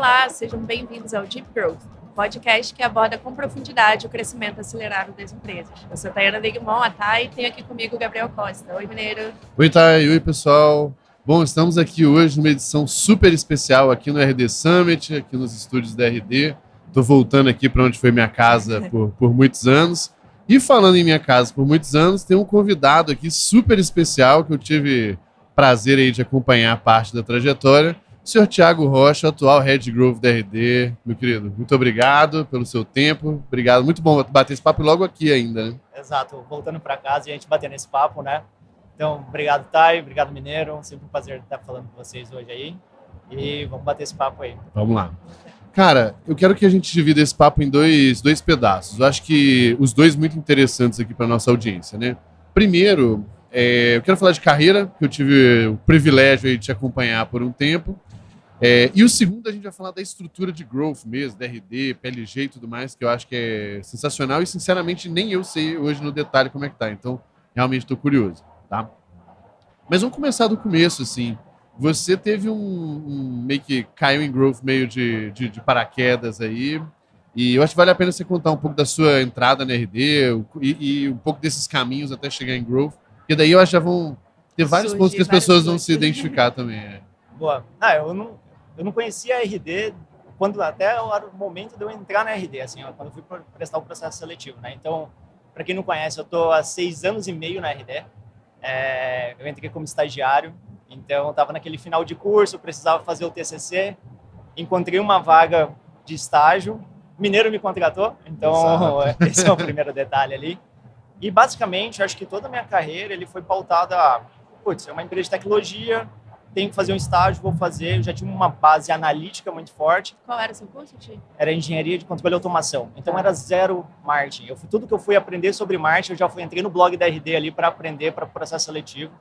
Olá, sejam bem-vindos ao Deep Growth, podcast que aborda com profundidade o crescimento acelerado das empresas. Eu sou Tayana Degmon, a Thay, e tenho aqui comigo o Gabriel Costa. Oi, Mineiro. Oi, Thay. Oi, pessoal. Bom, estamos aqui hoje numa edição super especial aqui no RD Summit, aqui nos estúdios da RD. Estou voltando aqui para onde foi minha casa por muitos anos. E falando em minha casa por muitos anos, tem um convidado aqui super especial que eu tive prazer aí de acompanhar parte da trajetória. O senhor Thiago Rocha, atual Head Growth da RD. Meu querido, muito obrigado pelo seu tempo. Obrigado, muito bom bater esse papo logo aqui ainda, né? Exato, voltando para casa e a gente batendo esse papo, né? Então, obrigado, Thay, obrigado, Mineiro. Sempre um prazer estar falando com vocês hoje aí. E vamos bater esse papo aí. Vamos lá. Cara, eu quero que a gente divida esse papo em dois pedaços. Eu acho que os dois muito interessantes aqui para nossa audiência, né? Primeiro, eu quero falar de carreira, que eu tive o privilégio aí de te acompanhar por um tempo. E o segundo, a gente vai falar da estrutura de growth mesmo, da RD, PLG e tudo mais, que eu acho que é sensacional e, sinceramente, nem eu sei hoje no detalhe como é que tá. Então, realmente estou curioso, tá? Mas vamos começar do começo, assim. Você teve meio que caiu em growth meio de paraquedas aí, e eu acho que vale a pena você contar um pouco da sua entrada na RD e um pouco desses caminhos até chegar em growth, porque daí eu acho que já vão ter vários pontos que as pessoas vão se identificar também. Boa. Eu não conhecia a RD até o momento de eu entrar na RD, assim, quando eu fui prestar o processo seletivo, né? Então, para quem não conhece, eu estou há 6 anos e meio na RD. Eu entrei como estagiário, então eu estava naquele final de curso, eu precisava fazer o TCC, encontrei uma vaga de estágio, o Mineiro me contratou, então esse é o primeiro detalhe ali. E basicamente, eu acho que toda a minha carreira ele foi pautada é uma empresa de tecnologia, tenho que fazer um estágio, vou fazer. Eu já tinha uma base analítica muito forte. Qual era o seu curso, Ti? Era engenharia de controle e automação. Então era zero marketing. Tudo que eu fui aprender sobre marketing, eu já entrei no blog da RD ali para aprender para o processo seletivo.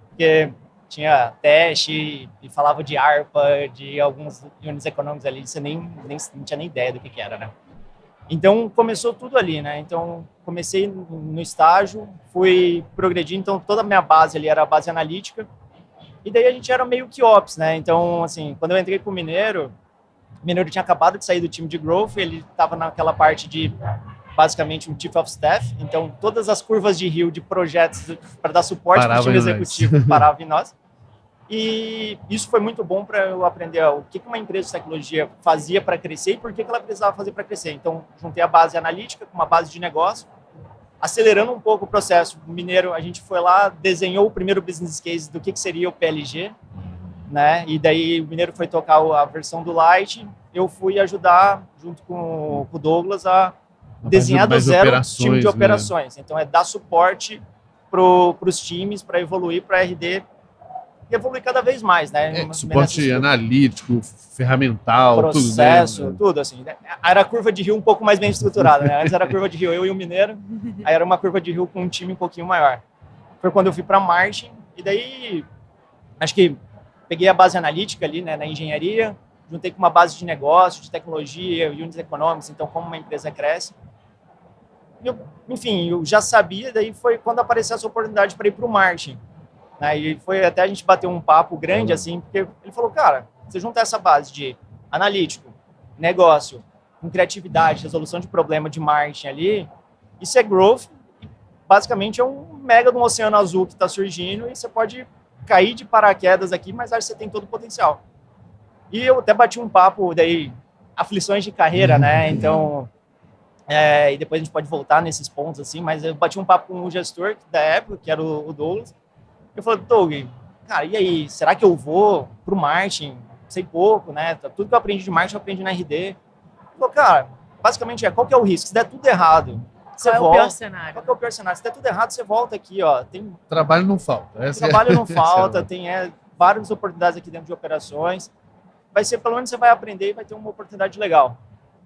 Porque tinha teste e falava de ARPA, de alguns units econômicos ali, você não tinha nem ideia do que era, né? Então começou tudo ali, né? Então comecei no estágio, fui progredindo. Então toda a minha base ali era a base analítica. E daí a gente era meio que ops, né? Então, assim, quando eu entrei com o Mineiro tinha acabado de sair do time de growth, ele estava naquela parte de, basicamente, um chief of staff. Então, todas as curvas de rio de projetos para dar suporte para o time executivo paravam em nós. E isso foi muito bom para eu aprender o que uma empresa de tecnologia fazia para crescer e por que ela precisava fazer para crescer. Então, juntei a base analítica com uma base de negócio, acelerando um pouco o processo. O Mineiro, a gente foi lá, desenhou o primeiro business case do que seria o PLG, né? E daí o Mineiro foi tocar a versão do Light, eu fui ajudar, junto com o Douglas, a desenhar do zero o time de operações. Então, dar suporte para os times, para evoluir para a RD e evoluir cada vez mais, né? Suporte analítico, ferramental, processo, tudo, né? Tudo, assim. Era a curva de rio um pouco mais bem estruturada, né? Antes era a curva de rio eu e o Mineiro, aí era uma curva de rio com um time um pouquinho maior. Foi quando eu fui para marketing, e daí, acho que peguei a base analítica ali, né, na engenharia, juntei com uma base de negócio, de tecnologia, units economics, então como uma empresa cresce. Eu já sabia, daí foi quando apareceu essa oportunidade para ir para o marketing. E foi até a gente bater um papo grande, assim, porque ele falou, cara, você junta essa base de analítico, negócio, com criatividade, resolução de problema de marketing ali, isso é growth, basicamente é um mega de um oceano azul que está surgindo e você pode cair de paraquedas aqui, mas acho que você tem todo o potencial. E eu até bati um papo, daí, aflições de carreira, né, então, e depois a gente pode voltar nesses pontos, assim, mas eu bati um papo com um gestor da época, que era o Douglas. Eu falei, Doug, cara, e aí, será que eu vou pro marketing? Sei pouco, né? Tudo que eu aprendi de marketing, eu aprendi na RD. Ele falou, cara, basicamente qual que é o risco? Se der tudo errado, você volta. Qual é o pior cenário? Qual que é o pior cenário? Se der tudo errado, você volta aqui, ó. Trabalho não falta. Trabalho não falta, tem várias oportunidades aqui dentro de operações. Vai ser, pelo menos você vai aprender e vai ter uma oportunidade legal.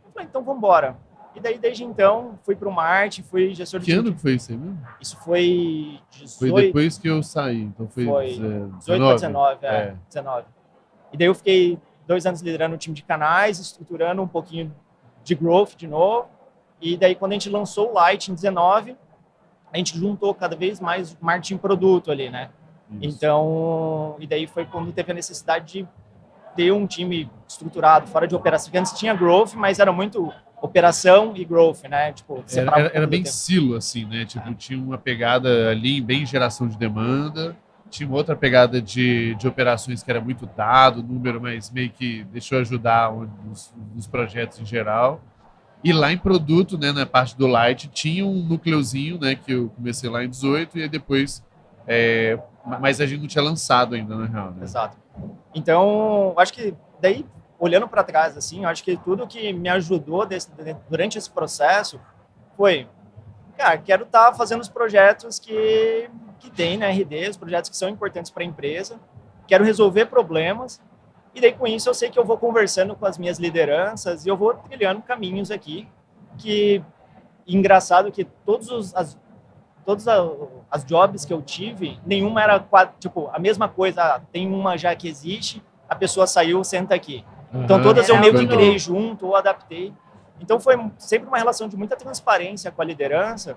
Eu falei, então vamos embora. E daí, desde então, fui para o marketing, fui gestor de... Que ano que foi isso aí mesmo? Isso foi 18... Foi depois que eu saí, então foi 18 para 19, 19. E daí eu fiquei 2 anos liderando o time de canais, estruturando um pouquinho de growth de novo. E daí, quando a gente lançou o Light em 19, a gente juntou cada vez mais marketing produto ali, né? Isso. Então, e daí foi quando teve a necessidade de ter um time estruturado, fora de operação, porque antes tinha growth, mas era muito operação e growth, né? Tipo, Era bem silo, assim, né? Tipo, tinha uma pegada ali bem geração de demanda, tinha uma outra pegada de operações que era muito dado, número, mas meio que deixou ajudar nos projetos em geral. E lá em produto, né, na parte do Light, tinha um núcleozinho, né, que eu comecei lá em 18 e aí depois... mas a gente não tinha lançado ainda, na real, né? Exato. Então, acho que daí, olhando para trás, assim, acho que tudo que me ajudou durante esse processo foi, cara, quero estar fazendo os projetos que tem na RD, os projetos que são importantes para a empresa, quero resolver problemas, e daí com isso eu sei que eu vou conversando com as minhas lideranças e eu vou trilhando caminhos aqui, que engraçado que todas as jobs que eu tive, nenhuma era tipo a mesma coisa, tem uma já que existe, a pessoa saiu, senta aqui. Então todas eu meio que criei junto ou adaptei. Então foi sempre uma relação de muita transparência com a liderança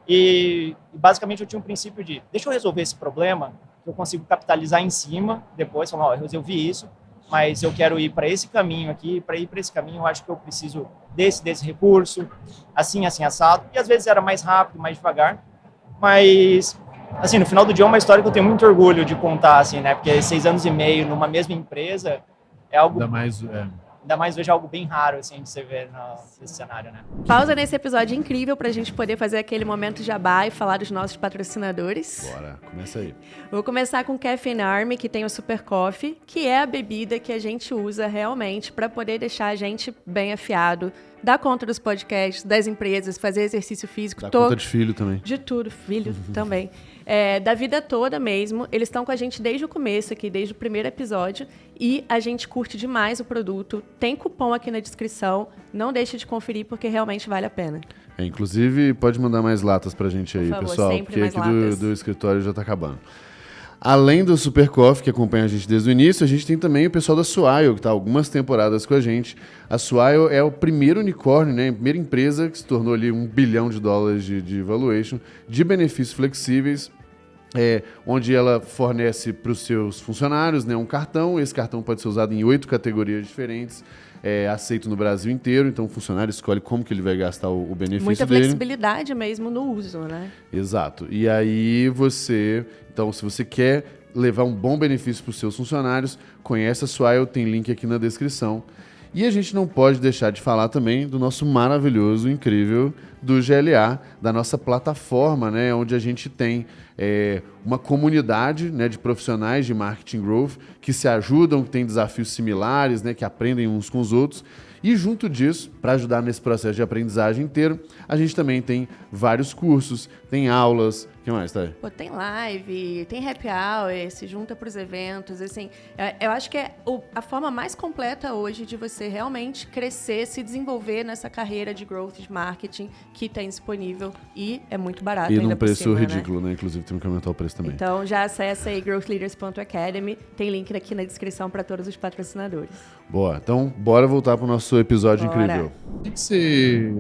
e basicamente eu tinha um princípio de deixa eu resolver esse problema, que eu consigo capitalizar em cima, depois falar, eu resolvi isso, mas eu quero ir para esse caminho aqui, para ir para esse caminho eu acho que eu preciso desse recurso, assim, assado, e às vezes era mais rápido, mais devagar, mas, assim, no final do dia é uma história que eu tenho muito orgulho de contar, assim, né, porque 6 anos e meio numa mesma empresa é algo... Ainda mais hoje é algo bem raro, assim, de você ver nesse cenário, né? Pausa nesse episódio incrível pra gente poder fazer aquele momento jabá e falar dos nossos patrocinadores. Bora, começa aí. Vou começar com o Caffeine Army, que tem o Super Coffee, que é a bebida que a gente usa realmente para poder deixar a gente bem afiado, dar conta dos podcasts, das empresas, fazer exercício físico. Dá conta de filho também. De tudo, filho também. Da vida toda mesmo. Eles estão com a gente desde o começo aqui, desde o primeiro episódio. E a gente curte demais o produto. Tem cupom aqui na descrição. Não deixe de conferir, porque realmente vale a pena. Inclusive, pode mandar mais latas pra gente aí, por favor, pessoal. Sempre porque mais aqui do escritório já tá acabando. Além do Super Coffee, que acompanha a gente desde o início, a gente tem também o pessoal da Swile, que está há algumas temporadas com a gente. A Swile é o primeiro unicórnio, né, a primeira empresa que se tornou ali $1 bilhão de valuation, de benefícios flexíveis, onde ela fornece para os seus funcionários, né, um cartão. Esse cartão pode ser usado em 8 categorias diferentes, aceito no Brasil inteiro, então o funcionário escolhe como que ele vai gastar o benefício Muita dele. flexibilidade mesmo no uso, né? Exato. E aí então, se você quer levar um bom benefício para os seus funcionários, conhece a Swile, tem link aqui na descrição. E a gente não pode deixar de falar também do nosso maravilhoso, incrível, do GLA, da nossa plataforma, né, onde a gente tem uma comunidade, né, de profissionais de marketing growth que se ajudam, que têm desafios similares, né, que aprendem uns com os outros. E junto disso, para ajudar nesse processo de aprendizagem inteiro, a gente também tem vários cursos, tem aulas. O que mais, Thay? Tem live, tem happy hour, se junta para os eventos. Assim, eu acho que é a forma mais completa hoje de você realmente crescer, se desenvolver nessa carreira de growth de marketing que tem disponível e é muito barato e ainda num preço por cima, ridículo, né? Inclusive, temos que aumentar o preço também. Então, já acessa aí growthleaders.academy. Tem link aqui na descrição para todos os patrocinadores. Boa. Então, bora voltar para o nosso episódio incrível. O que você...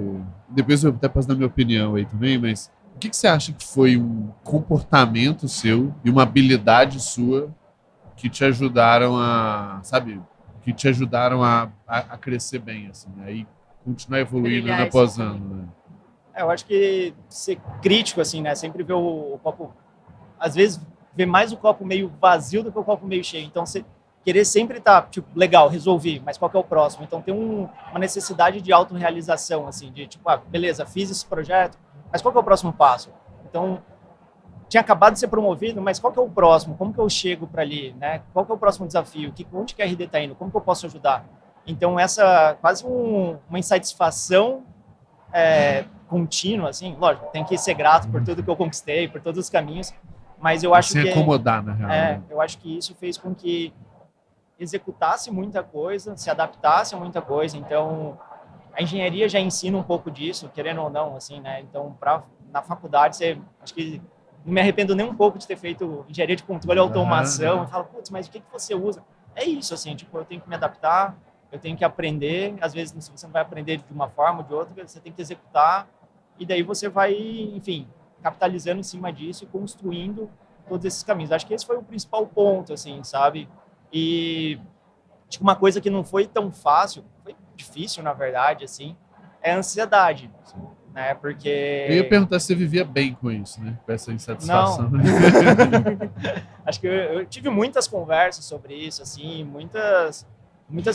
Depois eu até passo na minha opinião aí também, mas o que você acha que foi um comportamento seu e uma habilidade sua que te ajudaram a, sabe, que te ajudaram a crescer bem, assim, né? E continuar evoluindo ano após ano, né? Eu acho que ser crítico, assim, né? Sempre ver o copo... Às vezes, ver mais o copo meio vazio do que o copo meio cheio. Então, você querer sempre estar, tipo, legal, resolvi, mas qual que é o próximo? Então, tem uma necessidade de autorrealização, assim, de tipo, beleza, fiz esse projeto, mas qual que é o próximo passo? Então, tinha acabado de ser promovido, mas qual que é o próximo? Como que eu chego para ali, né? Qual que é o próximo desafio? Onde que a RD está indo? Como que eu posso ajudar? Então, essa quase uma insatisfação contínua, assim, lógico, tem que ser grato por tudo que eu conquistei, por todos os caminhos, mas eu acho que... Se acomodar, na real. Eu acho que isso fez com que executasse muita coisa, se adaptasse a muita coisa. Então, a engenharia já ensina um pouco disso, querendo ou não, assim, né? Então, na faculdade, acho que não me arrependo nem um pouco de ter feito engenharia de controle e automação. Eu falo, putz, mas o que você usa? É isso, assim, tipo, eu tenho que me adaptar, eu tenho que aprender. Às vezes, você não vai aprender de uma forma ou de outra, você tem que executar. E daí você vai, enfim, capitalizando em cima disso e construindo todos esses caminhos. Acho que esse foi o principal ponto, assim, sabe? E Acho que uma coisa que não foi tão fácil, foi difícil, na verdade, assim, é a ansiedade, né? Porque... Eu ia perguntar se você vivia bem com isso, né? Com essa insatisfação. Não. Acho que eu tive muitas conversas sobre isso, assim, muitas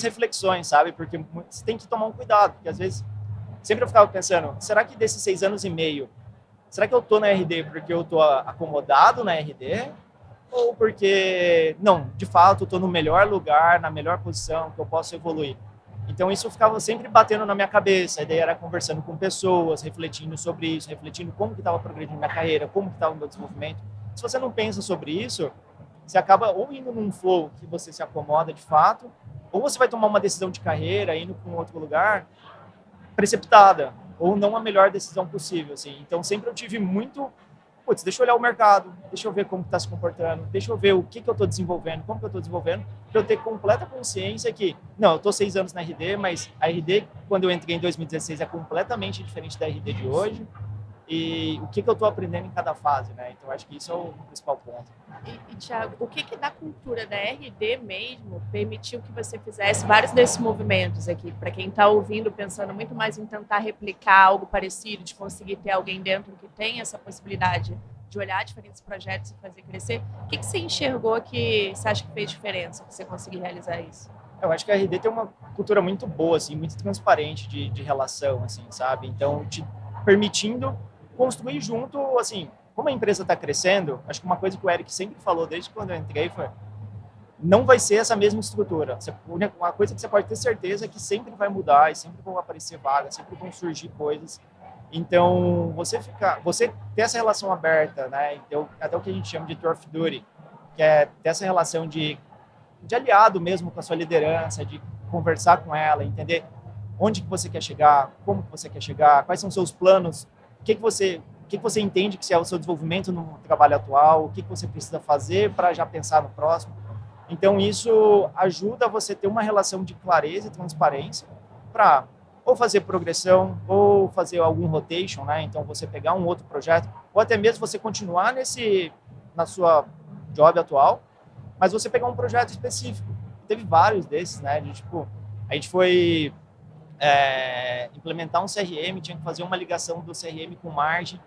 reflexões, sabe? Porque você tem que tomar um cuidado, porque às vezes sempre eu ficava pensando, será que desses 6 anos e meio, será que eu tô na RD porque eu tô acomodado na RD? Ou porque, não, de fato, eu tô no melhor lugar, na melhor posição, que eu posso evoluir? Então, isso ficava sempre batendo na minha cabeça. A ideia era conversando com pessoas, refletindo sobre isso, refletindo como que estava progredindo minha carreira, como que estava o meu desenvolvimento. Se você não pensa sobre isso, você acaba ou indo num flow que você se acomoda de fato, ou você vai tomar uma decisão de carreira, indo para um outro lugar, precipitada, ou não a melhor decisão possível. Assim. Então, sempre eu tive muito... Putz, deixa eu olhar o mercado, deixa eu ver como está se comportando, deixa eu ver o que eu estou desenvolvendo, como que eu estou desenvolvendo, para eu ter completa consciência que, não, eu estou 6 anos na RD, mas a RD, quando eu entrei em 2016, é completamente diferente da RD de hoje, e o que eu estou aprendendo em cada fase, né? Então, acho que isso é o principal ponto. E Thiago, o que da cultura da RD mesmo permitiu que você fizesse vários desses movimentos aqui? Para quem está ouvindo, pensando muito mais em tentar replicar algo parecido, de conseguir ter alguém dentro que tem essa possibilidade de olhar diferentes projetos e fazer crescer, o que você enxergou que você acha que fez diferença para você conseguir realizar isso? Eu acho que a RD tem uma cultura muito boa, assim, muito transparente de relação, assim, sabe? Então, te permitindo construir junto, assim, como a empresa está crescendo, acho que uma coisa que o Eric sempre falou desde quando eu entrei foi, não vai ser essa mesma estrutura. Uma coisa que você pode ter certeza é que sempre vai mudar e sempre vão aparecer vagas, sempre vão surgir coisas. Então, você ter essa relação aberta, né? Então, até o que a gente chama de tour of duty, que é ter essa relação de aliado mesmo com a sua liderança, de conversar com ela, entender onde que você quer chegar, como que você quer chegar, quais são seus planos, o que você entende que é o seu desenvolvimento no trabalho atual, o que você precisa fazer para já pensar no próximo. Então, isso ajuda você a ter uma relação de clareza e transparência para ou fazer progressão, ou fazer algum rotation, né? Então, você pegar um outro projeto, ou até mesmo você continuar na sua job atual, mas você pegar um projeto específico. Teve vários desses, né? A gente foi implementar um CRM, tinha que fazer uma ligação do CRM com marketing.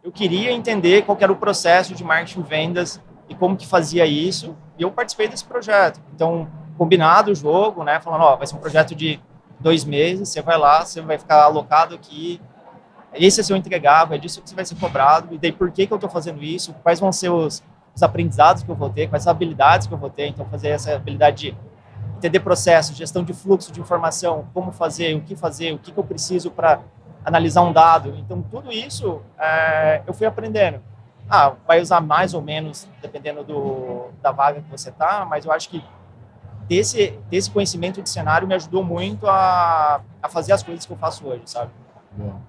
Eu queria entender qual era o processo de marketing e vendas e como que fazia isso, e eu participei desse projeto. Então, combinado o jogo, né? Falando, vai ser um projeto de 2 meses, você vai lá, você vai ficar alocado aqui, esse é seu entregável, é disso que você vai ser cobrado, e daí por que eu estou fazendo isso, quais vão ser os aprendizados que eu vou ter, quais as habilidades que eu vou ter, então fazer essa habilidade de entender processo, gestão de fluxo de informação, como fazer, o que eu preciso para analisar um dado. Então, tudo isso eu fui aprendendo. Vai usar mais ou menos, dependendo da vaga que você está, mas eu acho que ter esse conhecimento de cenário me ajudou muito a fazer as coisas que eu faço hoje, sabe? Bom,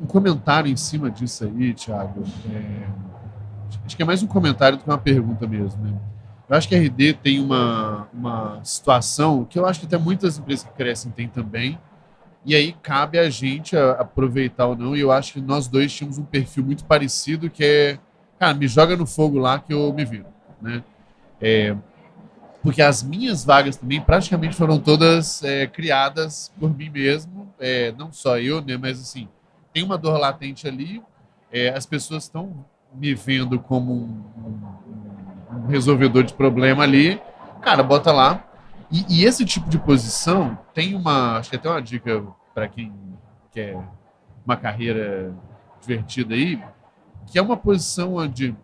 um comentário em cima disso aí, Thiago, acho que é mais um comentário do que uma pergunta mesmo, né? Eu acho que a RD tem uma situação que eu acho que até muitas empresas que crescem têm também, e aí cabe a gente aproveitar ou não, e eu acho que nós dois tínhamos um perfil muito parecido, que é, cara, me joga no fogo lá que eu me viro, né? Porque as minhas vagas também praticamente foram todas criadas por mim mesmo, não só eu, né, mas assim, tem uma dor latente ali, as pessoas estão me vendo como um resolvedor de problema ali, cara, bota lá. E esse tipo de posição tem acho que até uma dica para quem quer uma carreira divertida aí, que é uma posição onde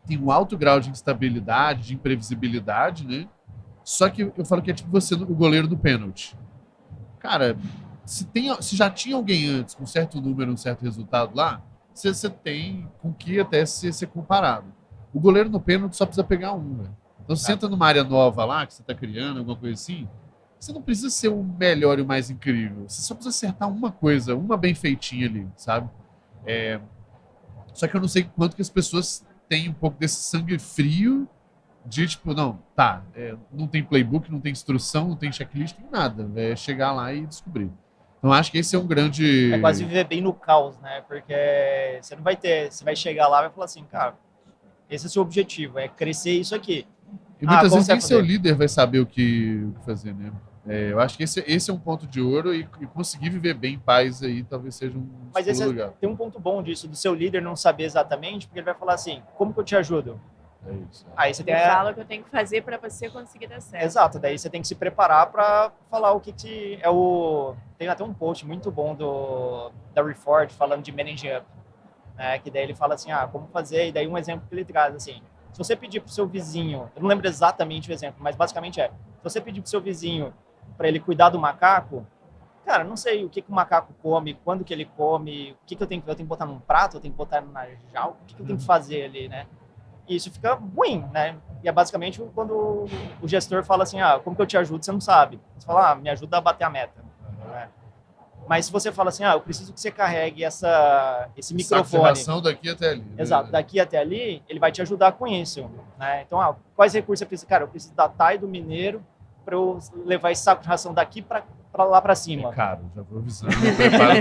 tem um alto grau de instabilidade, de imprevisibilidade, né? Só que eu falo que é tipo você, o goleiro do pênalti. Cara, se já tinha alguém antes com um certo número, um certo resultado lá, você tem com que até ser comparado. O goleiro no pênalti só precisa pegar um, velho. Então, se você entra numa área nova lá, que você está criando, alguma coisa assim, você não precisa ser o melhor e o mais incrível. Você só precisa acertar uma coisa, uma bem feitinha ali, sabe? Só que eu não sei quanto que as pessoas têm um pouco desse sangue frio de, tipo, não tem playbook, não tem instrução, não tem checklist, não tem nada. É chegar lá e descobrir. Então, acho que esse é um grande... É quase viver bem no caos, né? Porque você não vai ter... Você vai chegar lá e vai falar assim, cara, esse é o seu objetivo, é crescer isso aqui. E muitas como vezes você nem vai seu fazer? líder vai saber o que fazer, né? Eu acho que esse é um ponto de ouro e conseguir viver bem em paz aí talvez seja um Mas segundo lugar. tem um ponto bom disso, do seu líder não saber exatamente, porque ele vai falar assim, como que eu te ajudo? É isso. Aí você tem Ele fala o que eu tenho que fazer para você conseguir dar certo. Exato, daí você tem que se preparar para falar o que é o... Tem até um post muito bom da Reforge falando de managing up, né? Que daí ele fala assim, como fazer, e daí um exemplo que ele traz, assim, se você pedir pro seu vizinho, eu não lembro exatamente o exemplo, mas basicamente se você pedir pro seu vizinho para ele cuidar do macaco, cara, não sei o que o macaco come, quando que ele come, o que eu tenho que botar num prato, eu tenho que botar na jaula, o que eu tenho que fazer ali, né? E isso fica ruim, né? E é basicamente quando o gestor fala assim, como que eu te ajudo, você não sabe. Você fala, me ajuda a bater a meta. Né? Mas se você fala assim, eu preciso que você carregue esse microfone. Daqui até ali. Exato, daqui até ali, ele vai te ajudar com isso. Né? Então, quais recursos você precisa? Cara, eu preciso da TAI do mineiro para eu levar esse saco de ração daqui para lá para cima. É caro, já vou avisando. Prepara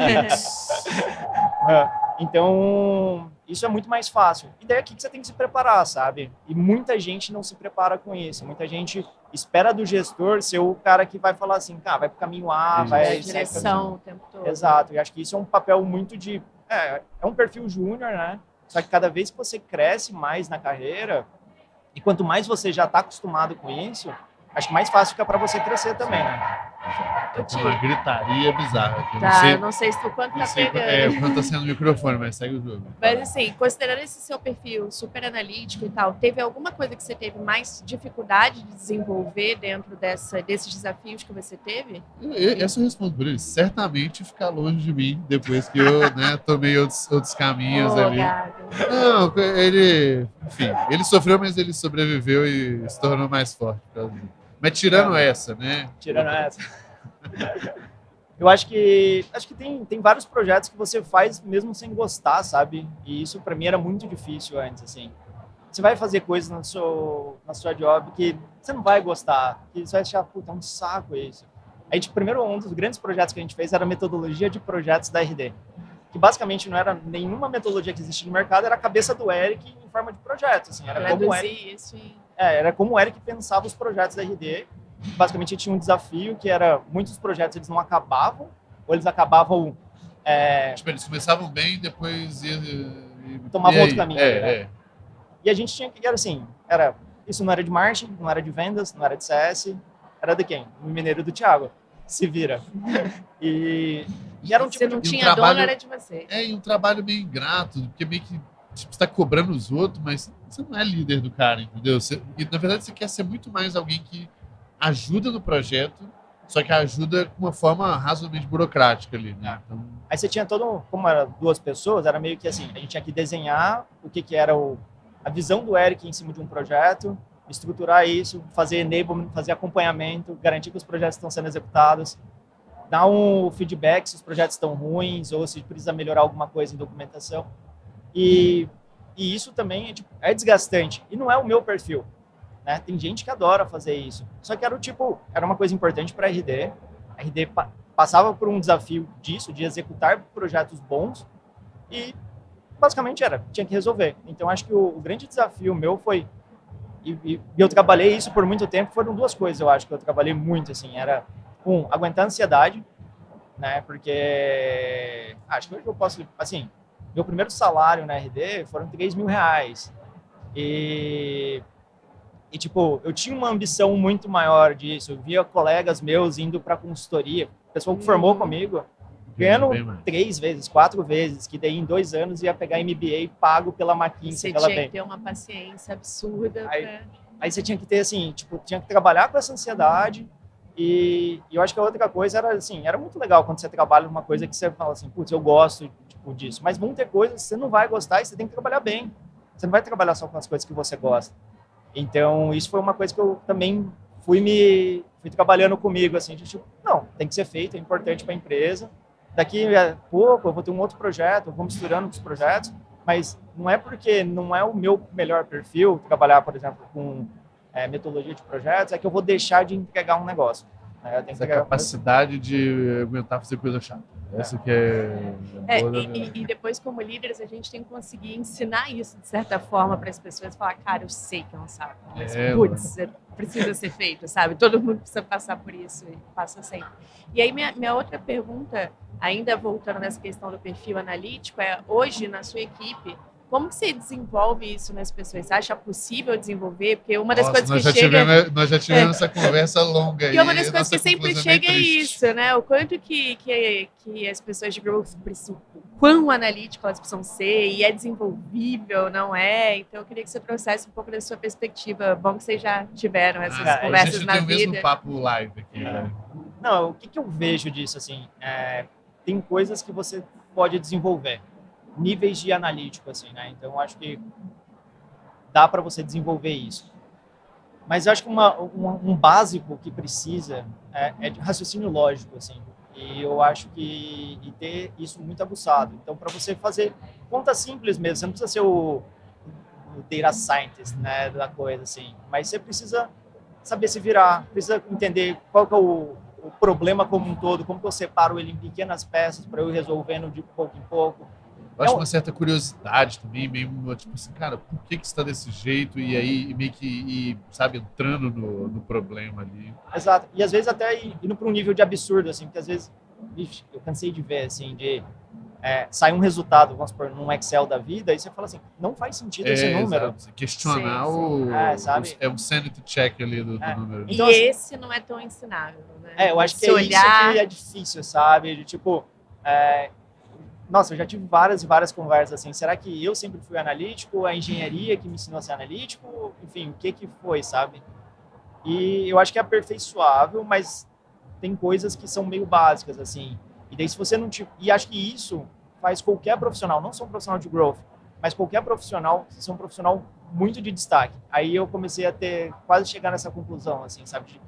Então, isso é muito mais fácil. E daí aqui que você tem que se preparar, sabe? E muita gente não se prepara com isso. Muita gente espera do gestor ser o cara que vai falar assim, vai pro caminho A, vai... direção o tempo todo. Exato. E acho que isso é um papel muito de... É um perfil júnior, né? Só que cada vez que você cresce mais na carreira, e quanto mais você já está acostumado com isso, acho que mais fácil fica para você crescer também, né? Uma gritaria bizarra. Eu não sei se tu quanto tá pegando. Quanto tá sendo o microfone, mas segue o jogo. Mas assim, considerando esse seu perfil super analítico e tal, teve alguma coisa que você teve mais dificuldade de desenvolver dentro desses desafios que você teve? Essa eu respondo por ele. Certamente ficar longe de mim depois que eu tomei outros caminhos ali. Não, enfim, ele sofreu, mas ele sobreviveu e se tornou mais forte. Mas tirando essa, né? Tirando essa. Eu acho que tem vários projetos que você faz mesmo sem gostar, sabe? E isso para mim era muito difícil antes, assim. Você vai fazer coisas na sua job que você não vai gostar, que você vai achar, puta, é um saco isso. Aí, primeiro, um dos grandes projetos que a gente fez era a metodologia de projetos da RD. Que basicamente não era nenhuma metodologia que existia no mercado, era a cabeça do Eric em forma de projeto, assim. Era como o Eric pensava os projetos da RD. Basicamente tinha um desafio que era muitos projetos eles não acabavam ou eles acabavam eles começavam bem, depois tomavam outro caminho. E a gente tinha que isso não era de marketing, não era de vendas, não era de CS, era de quem? O mineiro do Thiago. Se vira. E era um tipo você não tinha dono, era de você. E um trabalho meio ingrato, porque meio que você está cobrando os outros, mas você não é líder do cara, entendeu? E na verdade você quer ser muito mais alguém que ajuda no projeto, só que ajuda de uma forma razoavelmente burocrática ali, né? Então... Aí você tinha como era 2 pessoas, era meio que assim, a gente tinha que desenhar o que era a visão do Eric em cima de um projeto, estruturar isso, fazer enablement, fazer acompanhamento, garantir que os projetos estão sendo executados, dar um feedback se os projetos estão ruins ou se precisa melhorar alguma coisa em documentação. E isso também é desgastante. E não é o meu perfil. Né? Tem gente que adora fazer isso. Só que era uma coisa importante para a RD. A RD passava por um desafio disso, de executar projetos bons e basicamente tinha que resolver. Então acho que o grande desafio meu foi, e eu trabalhei isso por muito tempo, foram 2 coisas eu acho que eu trabalhei muito, assim, era aguentar a ansiedade, né? Porque acho que hoje eu posso, assim, meu primeiro salário na RD foram R$3.000 e eu tinha uma ambição muito maior disso. Eu via colegas meus indo para consultoria, pessoal que formou comigo, ganhando 3 vezes, 4 vezes, que daí em 2 anos ia pegar MBA pago pela McKinsey. Você tinha que ter uma paciência absurda. Aí você tinha que ter, assim, tinha que trabalhar com essa ansiedade. E eu acho que a outra coisa era, assim, era muito legal quando você trabalha numa coisa que você fala assim, putz, eu gosto disso. Mas vão ter coisas que você não vai gostar e você tem que trabalhar bem. Você não vai trabalhar só com as coisas que você gosta. Então, isso foi uma coisa que eu também fui trabalhando comigo, assim, não, tem que ser feito, é importante para a empresa. Daqui a pouco eu vou ter um outro projeto, eu vou misturando com os projetos, mas não é porque não é o meu melhor perfil trabalhar, por exemplo, com metodologia de projetos, é que eu vou deixar de entregar um negócio. né? Eu tenho que Essa entregar capacidade de aguentar fazer coisa chata. Essa que é boa da E depois, como líderes, a gente tem que conseguir ensinar isso, de certa forma, para as pessoas. Falar, cara, eu sei que é um saco, mas, putz, precisa ser feito, sabe? Todo mundo precisa passar por isso e passa sempre. E aí, minha outra pergunta, ainda voltando nessa questão do perfil analítico, é, hoje, na sua equipe, como que você desenvolve isso nas pessoas? Você acha possível desenvolver? Porque uma das coisas que chega... Nós já tivemos essa conversa longa aí. E uma das coisas que sempre chega é isso, né? O quanto que as pessoas de growth precisam, o quão analítico elas precisam ser, e é desenvolvível, não é? Então, eu queria que você trouxesse um pouco da sua perspectiva. Bom que vocês já tiveram essas conversas na vida. A gente tem o mesmo papo live aqui, né? Não, o que eu vejo disso, assim, tem coisas que você pode desenvolver. Níveis de analítico, assim, né? Então, eu acho que dá para você desenvolver isso. Mas eu acho que um básico que precisa é de raciocínio lógico, assim. E eu acho que ter isso muito aguçado. Então, para você fazer conta simples mesmo, você não precisa ser o data scientist, né, da coisa, assim. Mas você precisa saber se virar, precisa entender qual que é o problema como um todo, como que eu separo ele em pequenas peças para eu ir resolvendo de pouco em pouco. Eu acho uma certa curiosidade também, meio tipo assim, cara, por que está desse jeito? E aí meio que, sabe, entrando no problema ali. Exato. E às vezes até indo para um nível de absurdo, assim, porque às vezes, eu cansei de ver, assim, de sair um resultado, vamos supor, num Excel da vida, e você fala assim, não faz sentido esse número. Exato. Questionar sabe? É um sanity check ali do número. Então, e esse não é tão ensinável, né? Eu acho que isso que é difícil, sabe? De tipo... Nossa, eu já tive várias e várias conversas assim, será que eu sempre fui analítico, a engenharia que me ensinou a ser analítico, enfim, o que foi, sabe? E eu acho que é aperfeiçoável, mas tem coisas que são meio básicas, assim, e daí se você não... E acho que isso faz qualquer profissional, não só um profissional de growth, mas qualquer profissional, ser um profissional muito de destaque. Aí eu comecei a quase chegar nessa conclusão, assim, sabe?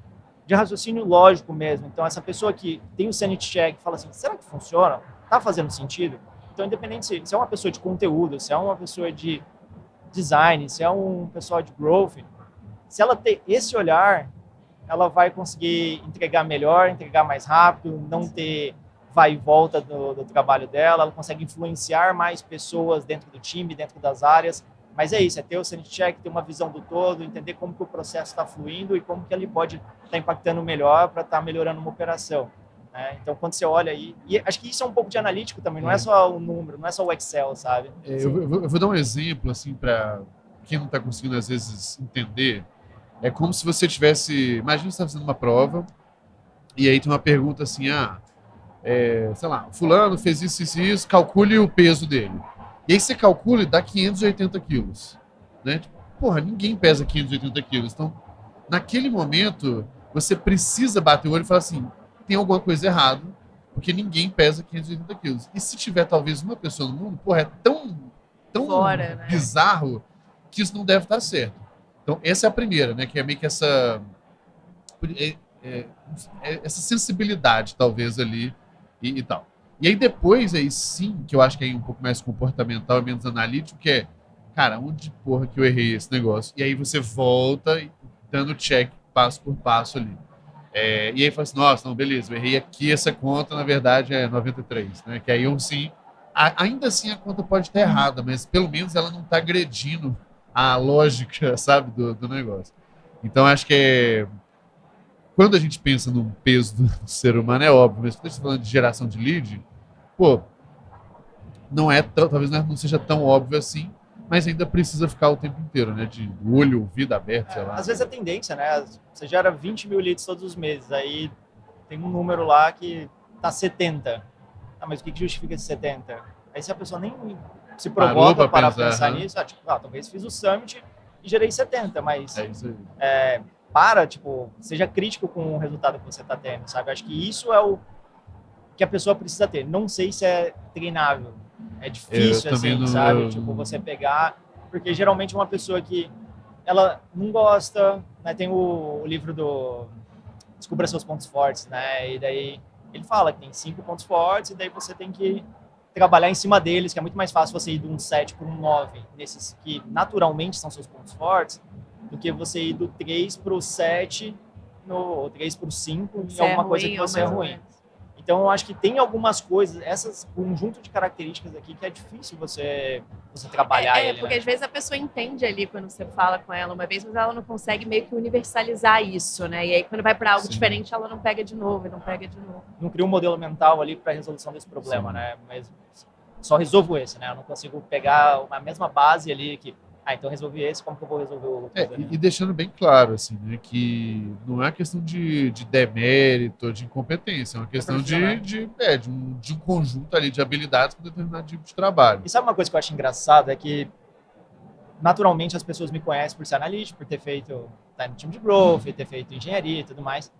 De raciocínio lógico mesmo. Então, essa pessoa que tem o sanity check fala assim, será que funciona? Tá fazendo sentido? Então, independente se é uma pessoa de conteúdo, se é uma pessoa de design, se é um pessoal de growth, se ela ter esse olhar, ela vai conseguir entregar melhor, entregar mais rápido, não ter vai e volta do trabalho dela, ela consegue influenciar mais pessoas dentro do time, dentro das áreas. Mas é isso, é ter o sanity check, ter uma visão do todo, entender como que o processo está fluindo e como que ele pode estar impactando melhor para estar melhorando uma operação. Então, quando você olha aí... E acho que isso é um pouco de analítico também, não é só o número, não é só o Excel, sabe? Eu vou dar um exemplo, assim, para quem não está conseguindo, às vezes, entender. É como se você tivesse... Imagina que você está fazendo uma prova e aí tem uma pergunta assim, sei lá, fulano fez isso, isso, calcule o peso dele. E aí você calcula e dá 580 quilos. Né? Tipo, porra, ninguém pesa 580 quilos. Então, naquele momento, você precisa bater o olho e falar assim, tem alguma coisa errada, porque ninguém pesa 580 quilos. E se tiver talvez uma pessoa no mundo, porra, é tão fora, né? Bizarro que isso não deve estar certo. Então, essa é a primeira, né? Que é meio que essa sensibilidade, talvez, ali e tal. E aí depois, aí sim, que eu acho que é um pouco mais comportamental e menos analítico, que é, cara, onde porra que eu errei esse negócio? E aí você volta dando check passo por passo ali. E aí fala assim, nossa, não, beleza, eu errei aqui, essa conta, na verdade, é 93, né? Que aí eu sim, ainda assim a conta pode estar errada, mas pelo menos ela não está agredindo a lógica, sabe, do negócio. Então acho que quando a gente pensa no peso do ser humano, é óbvio, mas quando a gente está falando de geração de lead, pô, talvez não seja tão óbvio assim, mas ainda precisa ficar o tempo inteiro, né? De olho, ouvido aberto, sei lá. Às vezes é tendência, né? Você gera 20 mil leads todos os meses, aí tem um número lá que tá 70. Mas o que justifica esse 70? Aí se a pessoa nem se provoca para pensar nisso, talvez fiz o summit e gerei 70, mas... É isso aí. Seja crítico com o resultado que você tá tendo, sabe? Acho que isso é o que a pessoa precisa ter. Não sei se é treinável. É difícil, assim, sabe? Tipo, você pegar... Porque, geralmente, uma pessoa que ela não gosta, né? Tem o livro do Descubra Seus Pontos Fortes, né? E daí ele fala que tem 5 pontos fortes e daí você tem que trabalhar em cima deles, que é muito mais fácil você ir de um 7 para um 9, nesses que naturalmente são seus pontos fortes, do que você ir do 3 para o 7 ou 3 por 5 em Você é alguma coisa ruim, que você ou é mais ou ruim. menos. Então, eu acho que tem algumas coisas, essas conjunto de características aqui que é difícil você trabalhar ele, porque né? às vezes a pessoa entende ali quando você fala com ela uma vez, mas ela não consegue meio que universalizar isso, né? E aí quando vai para algo Sim. diferente, ela não pega de novo, e não pega de novo. Não cria um modelo mental ali para resolução desse problema, Sim. né? Mas só resolvo esse, né? Eu não consigo pegar a mesma base ali que, então resolvi esse, como que eu vou resolver o outro? E deixando bem claro, assim, né, que não é questão de demérito, de incompetência, é uma questão de um conjunto ali de habilidades para determinado tipo de trabalho. E sabe uma coisa que eu acho engraçado? É que, naturalmente, as pessoas me conhecem por ser analítico, por ter feito, tá no time de growth, ter feito engenharia e tudo mais,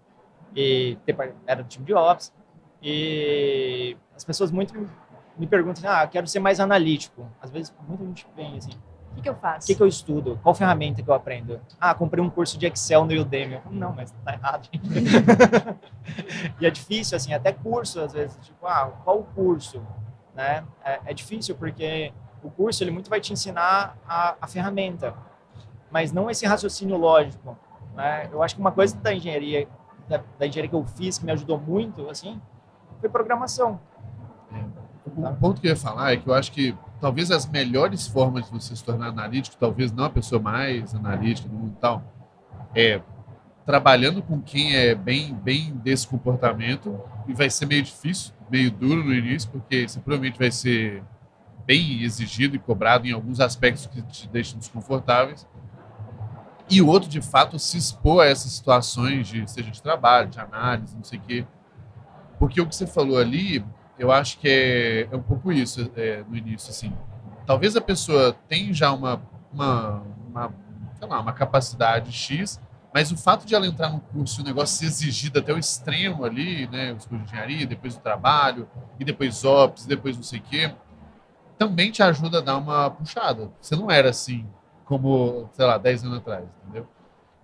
era do time de ops, e as pessoas muito me perguntam, quero ser mais analítico. Às vezes, muita gente vem assim, O que eu faço? o que eu estudo? Qual ferramenta que eu aprendo? Comprei um curso de Excel no Udemy. Eu falo, não, mas tá errado. E é difícil, assim, até curso, às vezes, tipo, qual o curso? Né? É difícil porque o curso, ele muito vai te ensinar a ferramenta, mas não esse raciocínio lógico. Né? Eu acho que uma coisa da engenharia, da engenharia que eu fiz, que me ajudou muito, assim, foi programação. O ponto que eu ia falar é que eu acho que talvez as melhores formas de você se tornar analítico, talvez não a pessoa mais analítica do mundo e tal, é trabalhando com quem é bem desse comportamento, e vai ser meio difícil, meio duro no início, porque você provavelmente vai ser bem exigido e cobrado em alguns aspectos que te deixam desconfortáveis. E o outro, de fato, se expor a essas situações, seja de trabalho, de análise, não sei o quê. Porque o que você falou ali, eu acho que é um pouco isso no início, assim. Talvez a pessoa tenha já uma capacidade X, mas o fato de ela entrar num curso e o negócio ser exigido até o extremo ali, né, os cursos de engenharia, depois o trabalho, e depois ops, e depois não sei o quê, também te ajuda a dar uma puxada. Você não era assim como, sei lá, 10 anos atrás, entendeu?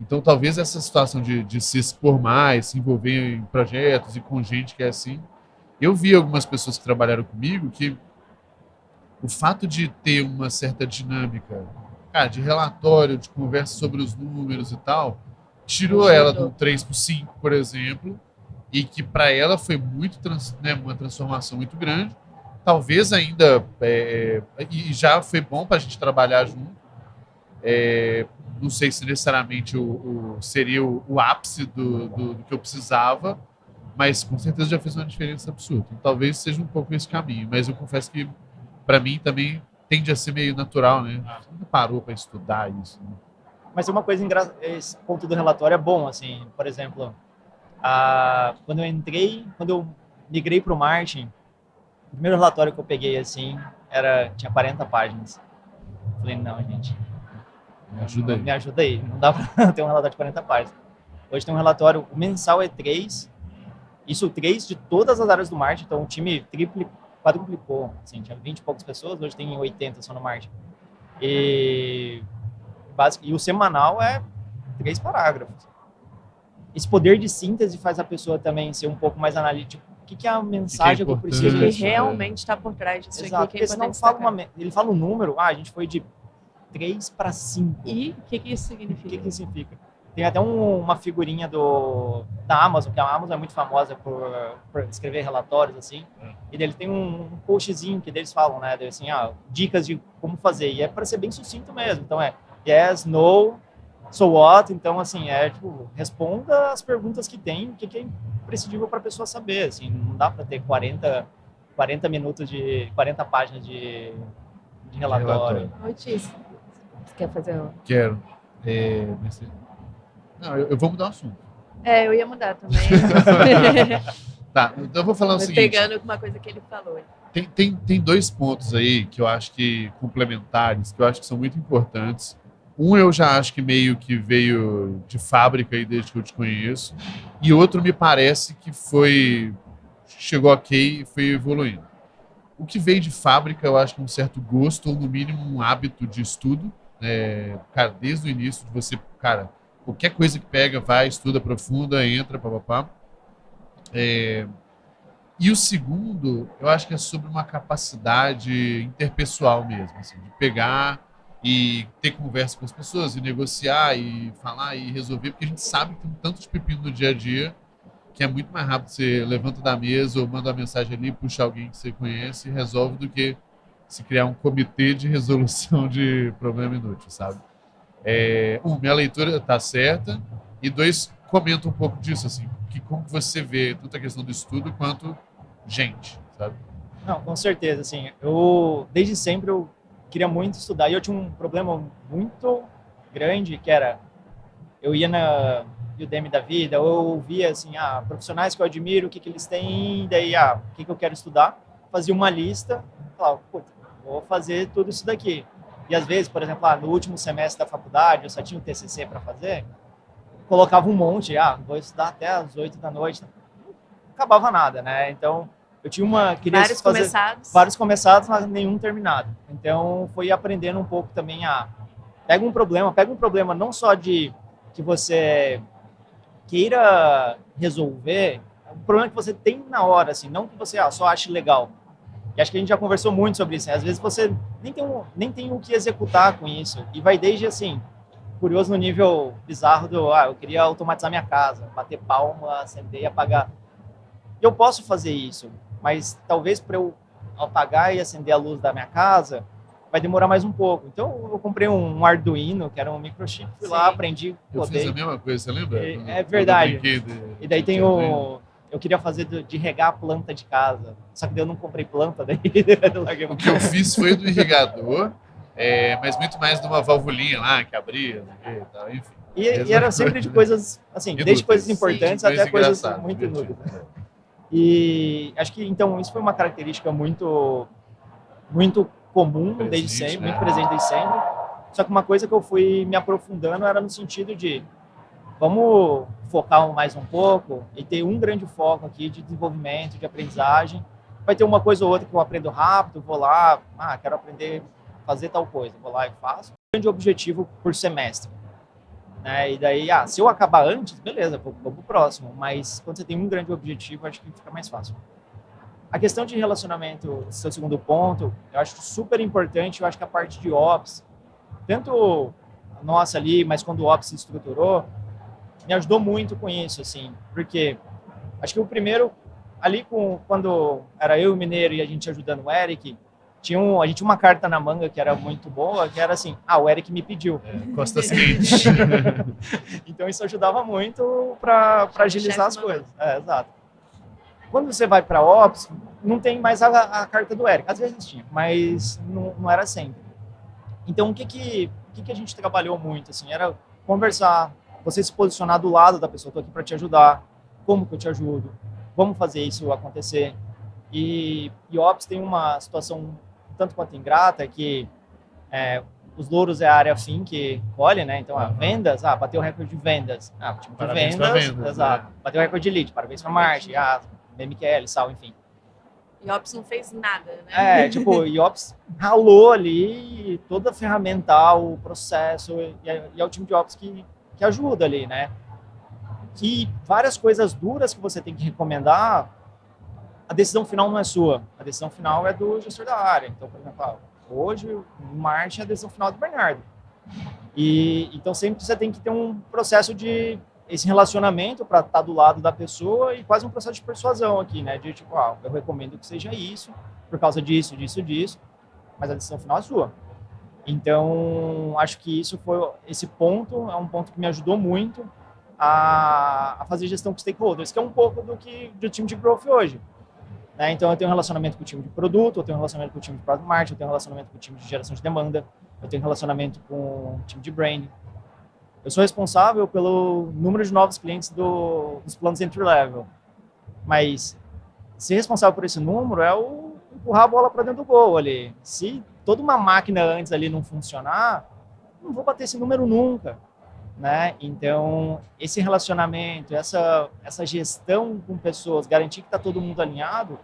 Então, talvez essa situação de se expor mais, se envolver em projetos e com gente que é assim. Eu vi algumas pessoas que trabalharam comigo que o fato de ter uma certa dinâmica, de relatório, de conversa sobre os números e tal, tirou ela do 3 por 5, por exemplo, e que para ela foi muito uma transformação muito grande. Talvez ainda, e já foi bom para a gente trabalhar junto. Não sei se necessariamente seria o ápice do que eu precisava, mas com certeza já fez uma diferença absurda. Então, talvez seja um pouco esse caminho, mas eu confesso que para mim também tende a ser meio natural, né? Você nunca parou para estudar isso, né? Mas uma coisa engraçada, esse ponto do relatório é bom, assim, por exemplo, quando eu migrei para o marketing, o primeiro relatório que eu peguei, assim, tinha 40 páginas. Falei, não, gente, me ajuda aí, não dá para ter um relatório de 40 páginas. Hoje tem um relatório, o mensal é 3, isso 3 de todas as áreas do marketing, então o time quadruplicou, assim, tinha 20 e poucas pessoas, hoje tem 80 só no marketing. E o semanal é 3 parágrafos. Esse poder de síntese faz a pessoa também ser um pouco mais analítica. O que é a mensagem que eu preciso? Que realmente está por trás disso. Exato, aqui, porque senão ele fala um número, a gente foi de 3 para 5. E o que isso significa? O que isso significa? Tem até uma figurinha da Amazon, que a Amazon é muito famosa por escrever relatórios, assim, e dele tem um postzinho que eles falam, né, assim, dicas de como fazer, e é para ser bem sucinto mesmo, então yes, no, so what, então, assim, tipo, responda as perguntas que tem, o que é imprescindível para a pessoa saber, assim, não dá para ter 40 minutos 40 páginas de relatório. Otis, você quer fazer um? Quero. Não, eu vou mudar o assunto. Eu ia mudar também. Tá, então eu vou falar o seguinte. Pegando uma coisa que ele falou. Tem 2 pontos aí que eu acho que complementares, que eu acho que são muito importantes. Um eu já acho que meio que veio de fábrica aí desde que eu te conheço. E outro me parece que chegou ok e foi evoluindo. O que veio de fábrica, eu acho que um certo gosto, ou no mínimo um hábito de estudo. Cara, desde o início de você, cara, qualquer coisa que pega, vai, estuda, aprofunda, entra, papapá. E o segundo, eu acho que é sobre uma capacidade interpessoal mesmo, assim, de pegar e ter conversa com as pessoas, e negociar, e falar, e resolver, porque a gente sabe que tem um tanto de pepino no dia a dia que é muito mais rápido você levanta da mesa ou manda uma mensagem ali, puxa alguém que você conhece e resolve do que se criar um comitê de resolução de problema inútil, sabe? Minha leitura tá certa, e dois, comenta um pouco disso, assim, que como que você vê tanto a questão do estudo quanto gente, sabe? Não, com certeza, assim, eu desde sempre eu queria muito estudar e eu tinha um problema muito grande que era, eu ia na Udemy da vida, ou eu ouvia assim, profissionais que eu admiro, o que eles têm, daí, o que eu quero estudar, fazia uma lista, falava, puta, vou fazer tudo isso daqui. E às vezes, por exemplo, no último semestre da faculdade, eu só tinha um TCC para fazer, colocava um monte, vou estudar até as 8 da noite, não acabava nada, né? Então, eu tinha queria fazer vários começados, mas nenhum terminado. Então, foi aprendendo um pouco também pega um problema não só de que você queira resolver, um problema que você tem na hora, assim, não que você só ache legal. E acho que a gente já conversou muito sobre isso, né? Às vezes você nem tem o que executar com isso. E vai desde, assim, curioso no nível bizarro eu queria automatizar minha casa, bater palma, acender e apagar. Eu posso fazer isso, mas talvez para eu apagar e acender a luz da minha casa, vai demorar mais um pouco. Então, eu comprei um Arduino, que era um microchip, fui lá, aprendi, codei. Eu fiz a mesma coisa, você lembra? É verdade. E daí tem eu queria fazer de regar a planta de casa, só que daí eu não comprei planta, daí eu larguei. O que eu fiz foi do irrigador, mas muito mais de uma valvulinha lá, que abria, e tal, enfim. E era sempre de coisas, assim, inúteis, desde coisas importantes até coisas muito inúteis. E acho que, então, isso foi uma característica muito, muito comum desde sempre, muito presente desde sempre. Só que uma coisa que eu fui me aprofundando era no sentido de vamos focar mais um pouco e ter um grande foco aqui de desenvolvimento, de aprendizagem. Vai ter uma coisa ou outra que eu aprendo rápido, vou lá, quero aprender a fazer tal coisa, vou lá e faço. Grande objetivo por semestre. Né? E daí, se eu acabar antes, beleza, vou pro próximo. Mas quando você tem um grande objetivo, acho que fica mais fácil. A questão de relacionamento, seu segundo ponto, eu acho super importante. Eu acho que a parte de Ops, tanto nossa ali, mas quando o Ops se estruturou, me ajudou muito com isso, assim, porque acho que o primeiro, ali quando era eu e o Mineiro e a gente ajudando o Eric, a gente tinha uma carta na manga que era muito boa, que era assim, o Eric me pediu. Costas quentes. Então isso ajudava muito para agilizar as coisas. Exato. Quando você vai para Ops, não tem mais a carta do Eric. Às vezes tinha, mas não era sempre. Então o que a gente trabalhou muito, assim, era conversar, você se posicionar do lado da pessoa, estou aqui para te ajudar, como que eu te ajudo, vamos fazer isso acontecer. E Ops tem uma situação tanto quanto ingrata, que os louros é a área fim que colhe, né? Então, vendas, bateu o recorde de vendas. O time de vendas, exato. Né? Bateu o recorde de lead, parabéns para Marte, MQL, Sal, enfim. E Ops não fez nada, né? E Ops ralou ali toda a ferramental, o processo, e é o time de Ops que ajuda ali, né? Que várias coisas duras que você tem que recomendar, a decisão final não é sua. A decisão final é do gestor da área. Então, por exemplo, hoje, em Marte, a decisão final é do Bernardo. Então, sempre você tem que ter um processo de esse relacionamento para estar do lado da pessoa e quase um processo de persuasão aqui, né? De tipo, eu recomendo que seja isso, por causa disso, mas a decisão final é sua. Então, acho que esse ponto é um ponto que me ajudou muito a fazer gestão com stakeholders, que é um pouco do time de growth hoje. Né? Então, eu tenho um relacionamento com o time de produto, eu tenho um relacionamento com o time de product marketing, eu tenho um relacionamento com o time de geração de demanda, eu tenho um relacionamento com o time de branding. Eu sou responsável pelo número de novos clientes dos planos entry-level. Mas ser responsável por esse número é empurrar a bola para dentro do gol ali. Se toda uma máquina antes ali não funcionar, não vou bater esse número nunca. Né? Então, esse relacionamento, essa gestão com pessoas, garantir que está todo mundo alinhado,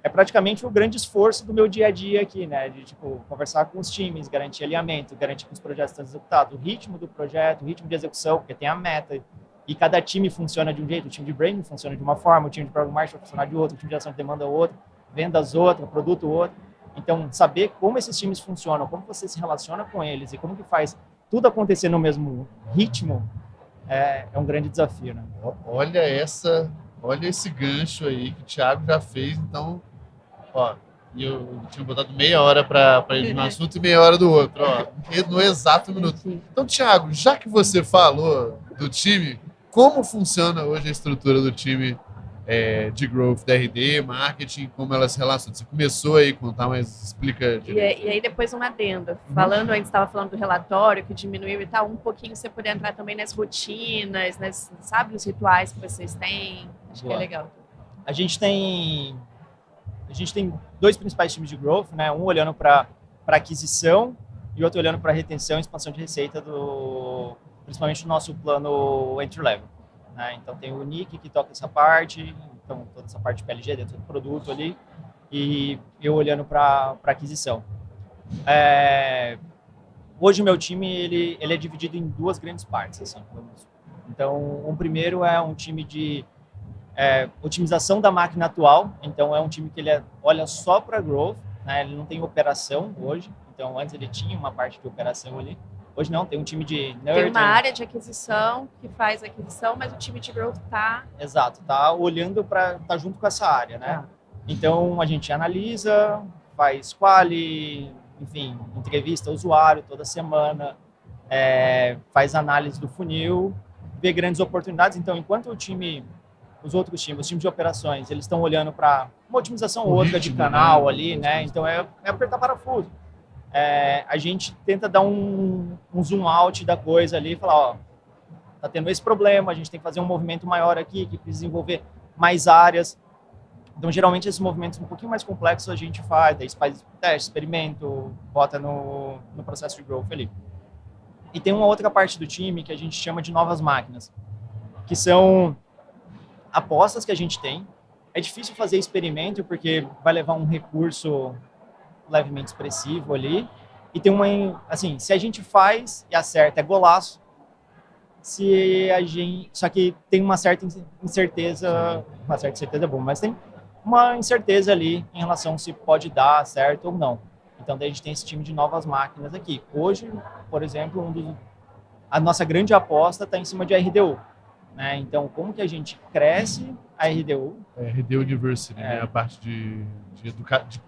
é praticamente o grande esforço do meu dia a dia aqui, né? De conversar com os times, garantir alinhamento, garantir que os projetos estão executados, o ritmo do projeto, o ritmo de execução, porque tem a meta, e cada time funciona de um jeito, o time de branding funciona de uma forma, o time de product marketing vai funcionar de outro, o time de ação de demanda outro, vendas outra, produto outro. Então, saber como esses times funcionam, como você se relaciona com eles e como que faz tudo acontecer no mesmo ritmo é um grande desafio, né? Olha esse gancho aí que o Thiago já fez, então, ó, eu tinha botado meia hora para ir de um assunto e meia hora do outro, ó, no exato minuto. Então, Thiago, já que você falou do time, como funciona hoje a estrutura do time de growth da RD, marketing, como ela se relaciona? Você começou aí a contar, mas explica direito. E aí depois um adendo. Falando, a gente estava falando do relatório que diminuiu e tal, um pouquinho você poder entrar também nas rotinas, sabe, nos rituais que vocês têm. Acho que é legal. A gente tem 2 principais times de growth, né? Um olhando para aquisição e outro olhando para retenção e expansão de receita principalmente do nosso plano entry level. Né? Então tem o Nick que toca essa parte, então toda essa parte de PLG dentro do produto ali, e eu olhando para aquisição. Hoje o meu time ele é dividido em 2 grandes partes. Assim. Então, o primeiro é um time de otimização da máquina atual, então é um time que ele olha só para growth, né? Ele não tem operação hoje, então antes ele tinha uma parte de operação ali. Hoje não, tem um time de nerd. Tem uma área de aquisição que faz aquisição, mas o time de growth tá... Exato, tá olhando para tá junto com essa área, né? Então a gente analisa, faz quali, enfim, entrevista usuário toda semana, faz análise do funil, vê grandes oportunidades. Então, enquanto os outros times, os times de operações, eles estão olhando para uma otimização ou outra de canal ali, né? Então é apertar parafuso. A gente tenta dar um zoom out da coisa ali e falar, ó, tá tendo esse problema, a gente tem que fazer um movimento maior aqui, que precisa desenvolver mais áreas. Então, geralmente, esses movimentos um pouquinho mais complexos a gente faz, daí faz teste, experimento, bota no processo de growth ali. E tem uma outra parte do time que a gente chama de novas máquinas, que são apostas que a gente tem. É difícil fazer experimento porque vai levar um recurso levemente expressivo ali. E tem assim, se a gente faz e acerta, é golaço. Só que tem uma certa incerteza é bom, mas tem uma incerteza ali em relação se pode dar certo ou não. Então, daí a gente tem esse time de novas máquinas aqui. Hoje, por exemplo, a nossa grande aposta está em cima de RDU. Né? Então, como que a gente cresce a RDU? RD University, né? A parte de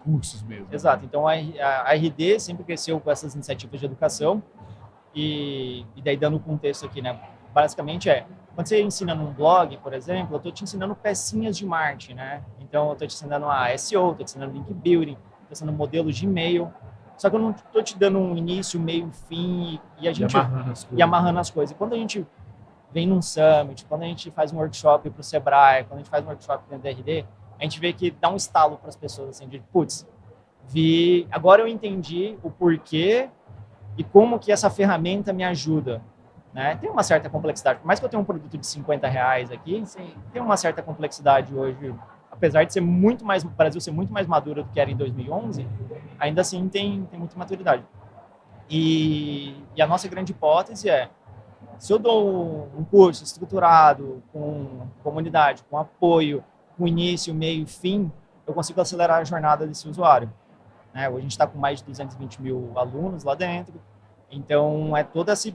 cursos mesmo. Exato. Então, a RD sempre cresceu com essas iniciativas de educação e daí dando o contexto aqui, né? Basicamente quando você ensina num blog, por exemplo, eu estou te ensinando pecinhas de marketing, né? Então, eu estou te ensinando a SEO, estou te ensinando link building, estou ensinando modelos de e-mail. Só que eu não estou te dando um início, meio, fim e amarrando as coisas. E quando a gente vem num summit, quando a gente faz um workshop para o Sebrae, quando a gente faz um workshop dentro da RD, a gente vê que dá um estalo para as pessoas, assim, de putz, agora eu entendi o porquê e como que essa ferramenta me ajuda. Né? Tem uma certa complexidade. Por mais que eu tenha um produto de R$50 aqui, tem uma certa complexidade hoje. Apesar de ser muito mais, o Brasil ser muito mais maduro do que era em 2011, ainda assim tem muita maturidade. E a nossa grande hipótese se eu dou um curso estruturado, com comunidade, com apoio, com início, meio e fim, eu consigo acelerar a jornada desse usuário. Né? Hoje a gente está com mais de 220 mil alunos lá dentro, então toda essa...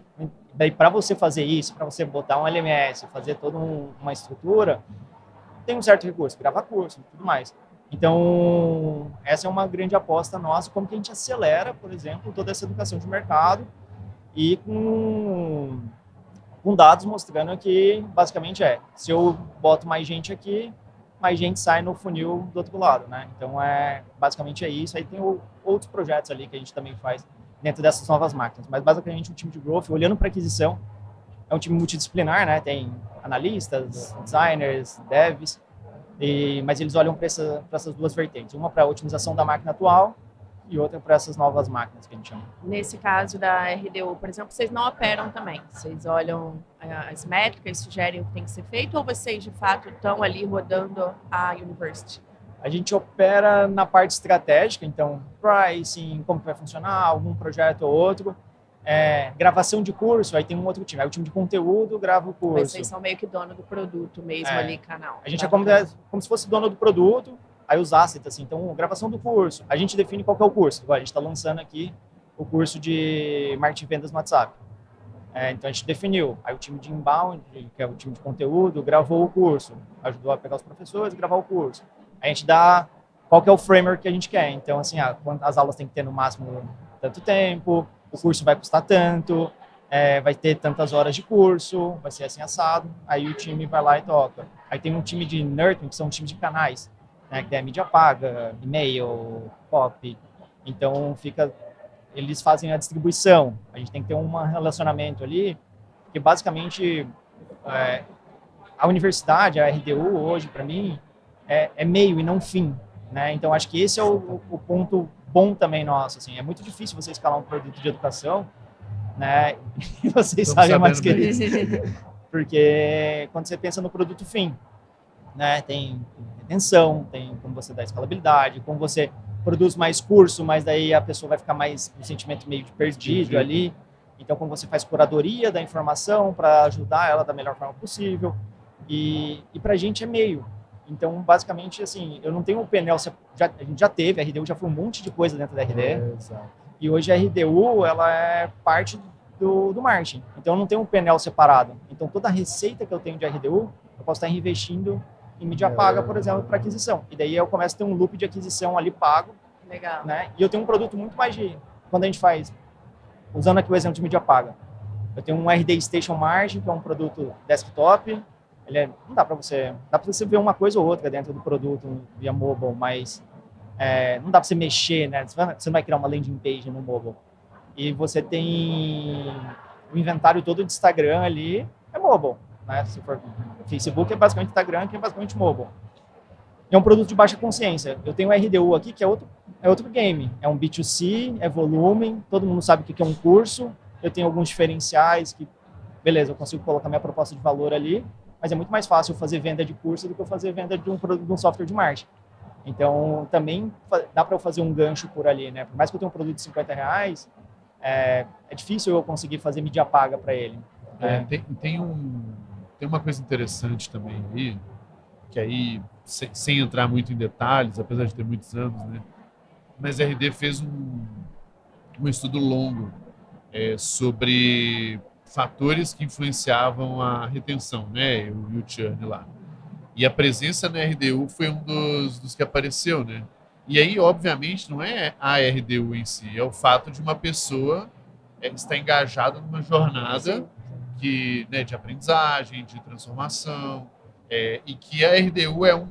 Daí, para você fazer isso, para você botar um LMS, fazer toda uma estrutura, tem um certo recurso, gravar curso e tudo mais. Então, essa é uma grande aposta nossa, como que a gente acelera, por exemplo, toda essa educação de mercado e com dados mostrando que, basicamente, se eu boto mais gente aqui, mais gente sai no funil do outro lado, né? Então, basicamente é isso. Aí tem outros projetos ali que a gente também faz dentro dessas novas máquinas. Mas, basicamente, o time de growth, olhando para aquisição, é um time multidisciplinar, né? Tem analistas, designers, devs, mas eles olham para essas 2 vertentes. Uma para a otimização da máquina atual e outra para essas novas máquinas que a gente chama. Nesse caso da RDU, por exemplo, vocês não operam também? Vocês olham as métricas, sugerem o que tem que ser feito ou vocês, de fato, estão ali rodando a University? A gente opera na parte estratégica, então pricing, como vai funcionar, algum projeto ou outro. Gravação de curso, aí tem um outro time. Aí o time de conteúdo grava o curso. Mas vocês são meio que dono do produto mesmo ali, canal. A gente é como se fosse dono do produto, aí os assets, assim, então, gravação do curso, a gente define qual que é o curso. Agora, a gente está lançando aqui o curso de marketing e vendas no WhatsApp. Então, a gente definiu. Aí o time de inbound, que é o time de conteúdo, gravou o curso, ajudou a pegar os professores e gravar o curso. Aí a gente dá qual que é o framework que a gente quer. Então, assim, as aulas têm que ter no máximo tanto tempo, o curso vai custar tanto, vai ter tantas horas de curso, vai ser assim assado. Aí o time vai lá e toca. Aí tem um time de nurturing, que são um time de canais, né, que é mídia paga, e-mail, copy. Então, eles fazem a distribuição. A gente tem que ter um relacionamento ali, porque basicamente a universidade, a RDU hoje, para mim, é meio e não fim. Né? Então, acho que esse é o ponto bom também nosso. Assim. É muito difícil você escalar um produto de educação, né? E vocês sabem mais que isso. Porque quando você pensa no produto fim, né? Tem retenção, tem como você dá escalabilidade, como você produz mais curso, mas daí a pessoa vai ficar mais um sentimento meio de perdido ali. Então, como você faz curadoria da informação para ajudar ela da melhor forma possível. E para a gente é meio. Então, basicamente, assim, eu não tenho um painel, a gente já teve, a RDU já foi um monte de coisa dentro da RD. E hoje a RDU, ela é parte do marketing. Então, eu não tenho um painel separado. Então, toda a receita que eu tenho de RDU, eu posso estar investindo em mídia paga, por exemplo, para aquisição. E daí eu começo a ter um loop de aquisição ali pago. Legal. Né? E eu tenho um produto muito mais de... Quando a gente faz... Usando aqui o exemplo de mídia paga. Eu tenho um RD Station Margin, que é um produto desktop. Não dá para você... Dá para você ver uma coisa ou outra dentro do produto via mobile, mas não dá para você mexer, né? Você não vai criar uma landing page no mobile. E você tem o inventário todo de Instagram ali, é mobile. Né? Se for Facebook é basicamente Instagram, que é basicamente mobile. É um produto de baixa consciência. Eu tenho o RDU aqui, que é outro game. É um B2C, é volume, todo mundo sabe o que é um curso. Eu tenho alguns diferenciais que, beleza, eu consigo colocar minha proposta de valor ali, mas é muito mais fácil eu fazer venda de curso do que eu fazer venda de um software de marketing. Então, também dá para eu fazer um gancho por ali, né? Por mais que eu tenha um produto de R$50, é difícil eu conseguir fazer mídia paga para ele. Tem uma coisa interessante também aí, que aí, sem entrar muito em detalhes, apesar de ter muitos anos, né? Mas a RD fez um estudo longo sobre fatores que influenciavam a retenção, né? E o churn lá. E a presença na RDU foi um dos que apareceu, né? E aí, obviamente, não é a RDU em si, é o fato de uma pessoa estar engajada numa jornada de aprendizagem, de transformação, e que a RDU é um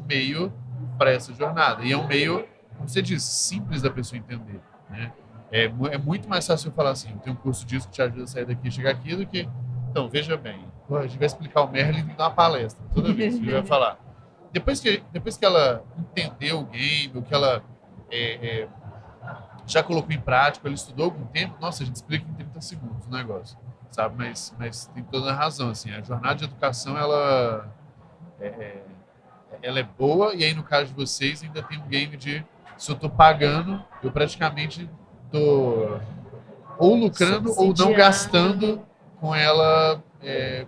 meio para essa jornada. E é um meio, como você disse, simples da pessoa entender, né? É muito mais fácil eu falar assim, tem um curso disso que te ajuda a sair daqui e chegar aqui, do que... Então, veja bem, a gente vai explicar o Merlin e dar uma palestra, toda vez que ele vai falar. Depois que ela entendeu o game, o que ela já colocou em prática, ela estudou algum tempo, nossa, a gente explica em 30 segundos o negócio, sabe? Mas tem toda a razão, assim, a jornada de educação, ela é boa, e aí no caso de vocês ainda tem um game de, se eu estou pagando, eu praticamente estou ou lucrando ou não gastando com ela,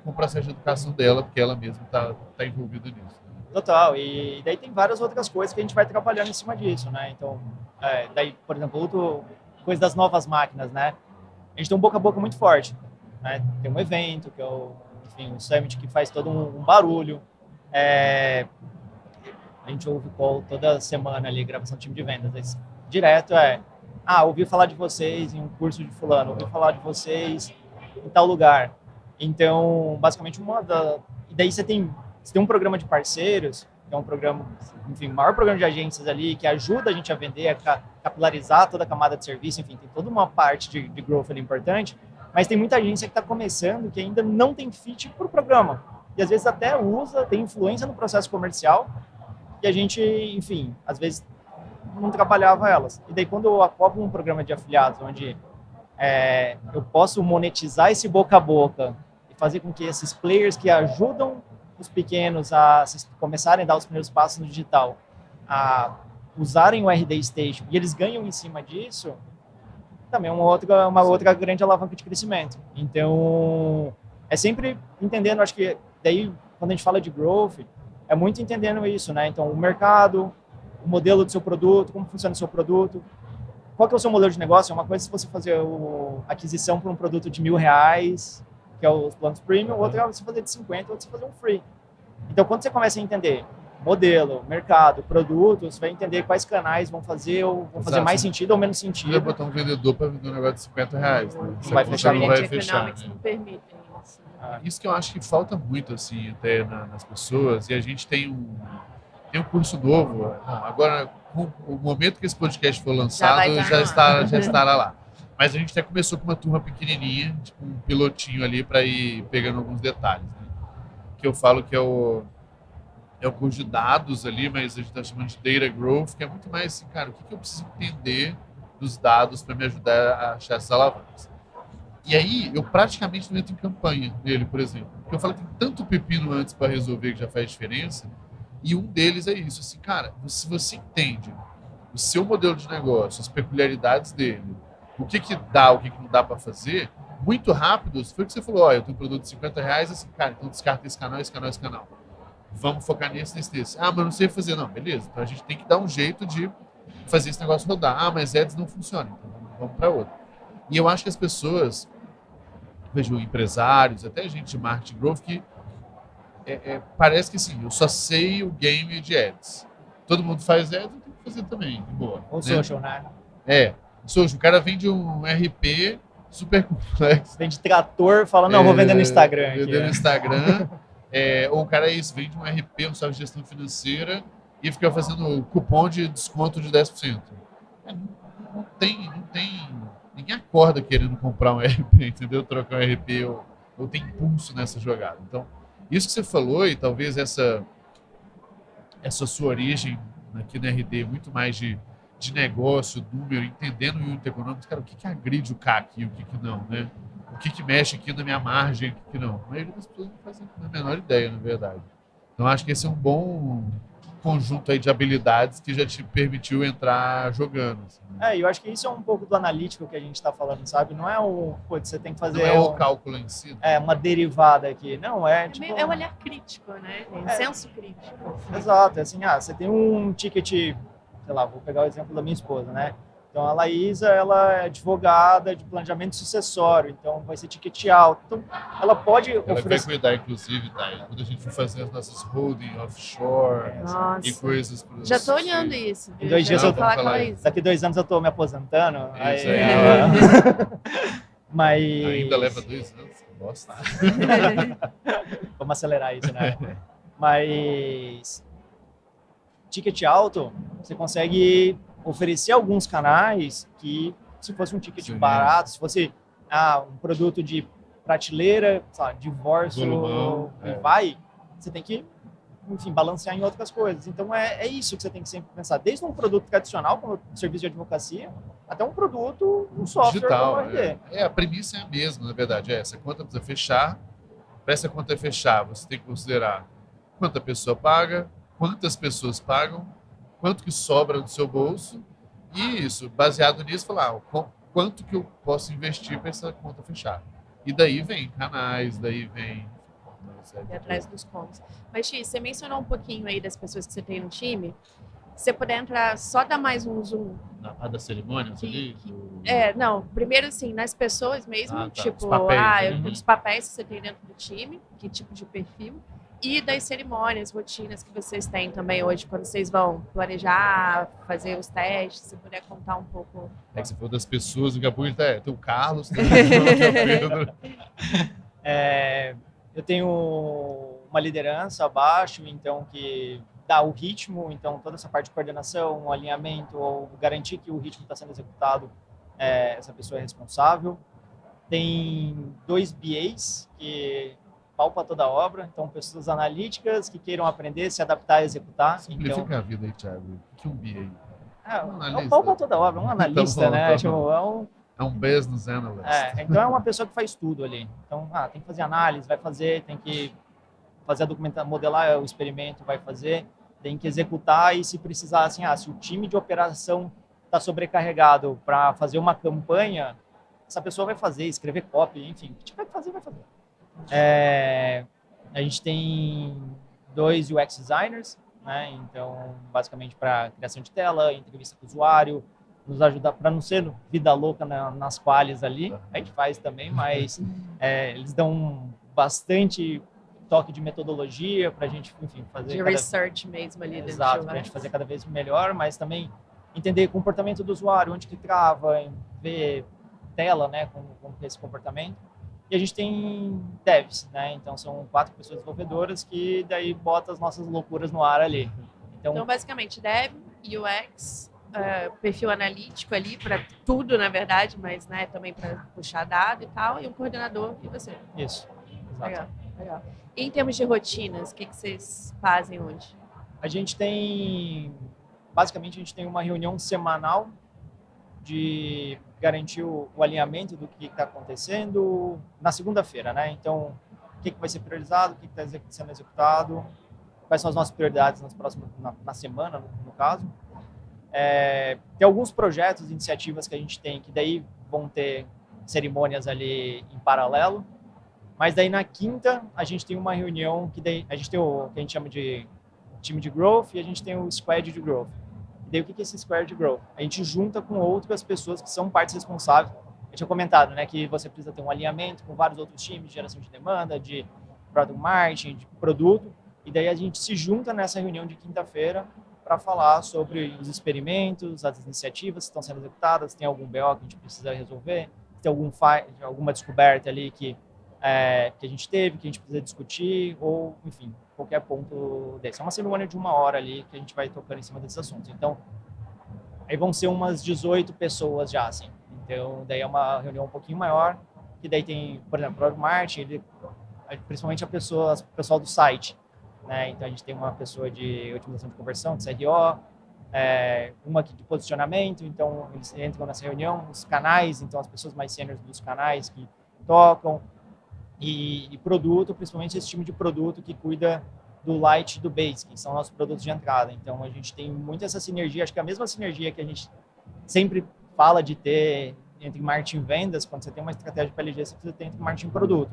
com o processo de educação dela, porque ela mesma está envolvida nisso. Total, e daí tem várias outras coisas que a gente vai trabalhando em cima disso, né? Então, daí, por exemplo, coisa das novas máquinas, né? A gente tem um boca a boca muito forte, né? Tem um evento, que é o Summit, que faz todo um barulho. A gente ouve call toda semana ali, gravação do time de vendas. Direto ouvi falar de vocês em um curso de fulano, ouvi falar de vocês em tal lugar. Então, basicamente, e daí você tem um programa de parceiros, que é um programa, enfim, o maior programa de agências ali, que ajuda a gente a vender, a capilarizar toda a camada de serviço, enfim, tem toda uma parte de growth ali importante, mas tem muita agência que está começando que ainda não tem fit para o programa. E às vezes até tem influência no processo comercial, e a gente, enfim, às vezes não trabalhava elas. E daí quando eu acoplo um programa de afiliados, onde eu posso monetizar esse boca a boca e fazer com que esses players que ajudam os pequenos a começarem a dar os primeiros passos no digital, a usarem o RD Station, e eles ganham em cima disso, também é uma outra grande alavanca de crescimento. Então, é sempre entendendo, acho que daí, quando a gente fala de growth, é muito entendendo isso, né? Então, o mercado, o modelo do seu produto, como funciona o seu produto, qual que é o seu modelo de negócio? É uma coisa se você fazer a aquisição por um produto de R$1.000, que é os planos premium, outra é você fazer de 50, outra você fazer um free. Então, quando você começa a entender modelo, mercado, produto, você vai entender quais canais vão fazer mais sentido ou menos sentido. Você vai botar um vendedor para vender um negócio de R$50, né? Não vai fechar, não vai fechar. Né? Não permitem isso. Isso que eu acho que falta muito, assim, até nas pessoas, e a gente tem um curso novo, agora, o momento que esse podcast for lançado, já estará lá. Mas a gente até começou com uma turma pequenininha, tipo um pilotinho ali para ir pegando alguns detalhes, né? Que eu falo que é o curso de dados ali, mas a gente está chamando de Data Growth, que é muito mais assim, cara, o que eu preciso entender dos dados para me ajudar a achar essas alavancas. E aí, eu praticamente não entro em campanha nele, por exemplo. Porque eu falo que tem tanto pepino antes para resolver que já faz diferença, e um deles é isso, assim, cara, se você entende o seu modelo de negócio, as peculiaridades dele, o que dá, o que não dá para fazer, muito rápido, foi o que você falou, eu tenho um produto de R$50, assim, cara, então descarta esse canal, esse canal, esse canal. Vamos focar nesse. Ah, mas não sei fazer. Não, beleza. Então a gente tem que dar um jeito de fazer esse negócio rodar. Ah, mas ads não funciona. Então vamos para outro. E eu acho que as pessoas, vejo empresários, até gente de marketing growth, que parece que assim, eu só sei o game de ads. Todo mundo faz ads, eu tenho que fazer também, de boa. Ou social, né? Social. O cara vende um RP super complexo. Vende trator, fala, não, vou vender no Instagram. Vender no Instagram. Ou o cara vende um RP, um software de gestão financeira, e fica fazendo cupom de desconto de 10%. Não tem. Ninguém acorda querendo comprar um RP, entendeu? Trocar um RP ou tem impulso nessa jogada. Então, isso que você falou, e talvez essa sua origem aqui na RD, muito mais de negócio, número, entendendo o unit econômico, cara, o que agride o CAC e o que não, né? O que mexe aqui na minha margem, o que não. A maioria das pessoas não fazem a menor ideia, na verdade. Então, acho que esse é um bom conjunto aí de habilidades que já te permitiu entrar jogando. Assim, né? Eu acho que isso é um pouco do analítico que a gente está falando, sabe? Não é você tem que fazer... Não é o cálculo em si. Uma derivada aqui. Não, tipo... É um olhar crítico, né? Um senso crítico. Exato. Assim, você tem um ticket, sei lá, vou pegar o exemplo da minha esposa, né? Então, a Laísa, ela é advogada de planejamento sucessório, então vai ser ticket alto. Então, ela pode Ela vai cuidar, inclusive, quando a gente for fazer as nossas holding offshore e coisas... Já estou olhando isso. Em 2 dias eu falar com a Laísa. Daqui 2 anos eu estou me aposentando. Isso Mas... Ainda leva 2 anos, bosta. Vamos acelerar isso, né? Mas... ticket alto, você consegue oferecer alguns canais que, se fosse um ticket barato, se fosse um produto de prateleira, sei lá, divórcio você tem que, enfim, balancear em outras coisas. Então, é isso que você tem que sempre pensar. Desde um produto tradicional, como o serviço de advocacia, até um produto, um software digital. Como RD. A premissa é a mesma, na verdade. Essa conta precisa fechar. Para essa conta fechar, você tem que considerar quanta pessoa paga, quantas pessoas pagam, quanto que sobra do seu bolso, e isso, baseado nisso, falar quanto que eu posso investir para essa conta fechar. E daí vem canais, daí vem... E atrás dos contos. Mas, Xi, você mencionou um pouquinho aí das pessoas que você tem no time. Se você puder entrar, só dar mais um zoom. Na parte da cerimônia? Não, primeiro assim, nas pessoas mesmo, tipo, os papéis, os papéis que você tem dentro do time, que tipo de perfil. E das cerimônias, rotinas que vocês têm também hoje, quando vocês vão planejar, fazer os testes, se puder contar um pouco. Que você falou das pessoas, daqui a pouco tem o Carlos, tem o Pedro. Eu tenho uma liderança abaixo, então, que dá o ritmo, então toda essa parte de coordenação, alinhamento, ou garantir que o ritmo está sendo executado, essa pessoa é responsável. Tem 2 BAs que palpa toda a obra, então pessoas analíticas que queiram aprender, se adaptar e executar. Simplifica a vida aí, Thiago. O que é um BA? É um palpa toda a obra, um analista, né? É um business analyst. Então é uma pessoa que faz tudo ali. Então, tem que fazer análise, vai fazer, tem que fazer a documentação, modelar o experimento, vai fazer, tem que executar e se precisar, assim, se o time de operação está sobrecarregado para fazer uma campanha, essa pessoa vai fazer, escrever copy, enfim, o que tiver que fazer, vai fazer. A gente tem 2 UX designers, né? Então, basicamente para criação de tela, entrevista com o usuário, nos ajudar para não ser vida louca nas quales ali. A gente faz também, mas eles dão bastante toque de metodologia para a gente, enfim, fazer... De research mesmo ali. Exato, para a gente fazer cada vez melhor, mas também entender o comportamento do usuário, onde que trava, ver tela, né, como que é esse comportamento. E a gente tem devs, né, então são 4 pessoas desenvolvedoras que daí botam as nossas loucuras no ar ali. Então basicamente, dev, UX, perfil analítico ali para tudo, na verdade, mas né, também para puxar dado e tal, e um coordenador e você. Isso, exato. Legal. E em termos de rotinas, o que vocês fazem hoje? A gente tem, basicamente, a gente tem uma reunião semanal de garantir o alinhamento do que está acontecendo na segunda-feira, né? Então, o que vai ser priorizado, o que está sendo executado, quais são as nossas prioridades na semana, no caso. Tem alguns projetos, iniciativas que a gente tem que daí vão ter cerimônias ali em paralelo, mas daí na quinta a gente tem uma reunião que daí a gente tem o que a gente chama de time de growth e a gente tem o squad de growth. E daí o que é esse squad de growth? A gente junta com outras pessoas que são partes responsáveis. Eu tinha comentado, né, que você precisa ter um alinhamento com vários outros times de geração de demanda, de product marketing, de produto, e daí a gente se junta nessa reunião de quinta-feira para falar sobre os experimentos, as iniciativas que estão sendo executadas, se tem algum BO que a gente precisa resolver, se tem alguma descoberta ali que a gente teve, que a gente precisa discutir, ou, enfim, qualquer ponto desse. É uma cerimônia de 1 hora ali que a gente vai tocando em cima desses assuntos. Então, aí vão ser umas 18 pessoas já, assim. Então, daí é uma reunião um pouquinho maior, que daí tem, por exemplo, o Product Marketing, principalmente o pessoal do site, né? Então, a gente tem uma pessoa de otimização de conversão, de CRO, uma aqui de posicionamento, então eles entram nessa reunião, os canais, então as pessoas mais sêniores dos canais que tocam, e produto, principalmente esse time de produto que cuida do Light e do Base, que são nossos produtos de entrada. Então, a gente tem muito essa sinergia, acho que é a mesma sinergia que a gente sempre fala de ter entre marketing e vendas, quando você tem uma estratégia de PLG, você precisa ter entre marketing e produto.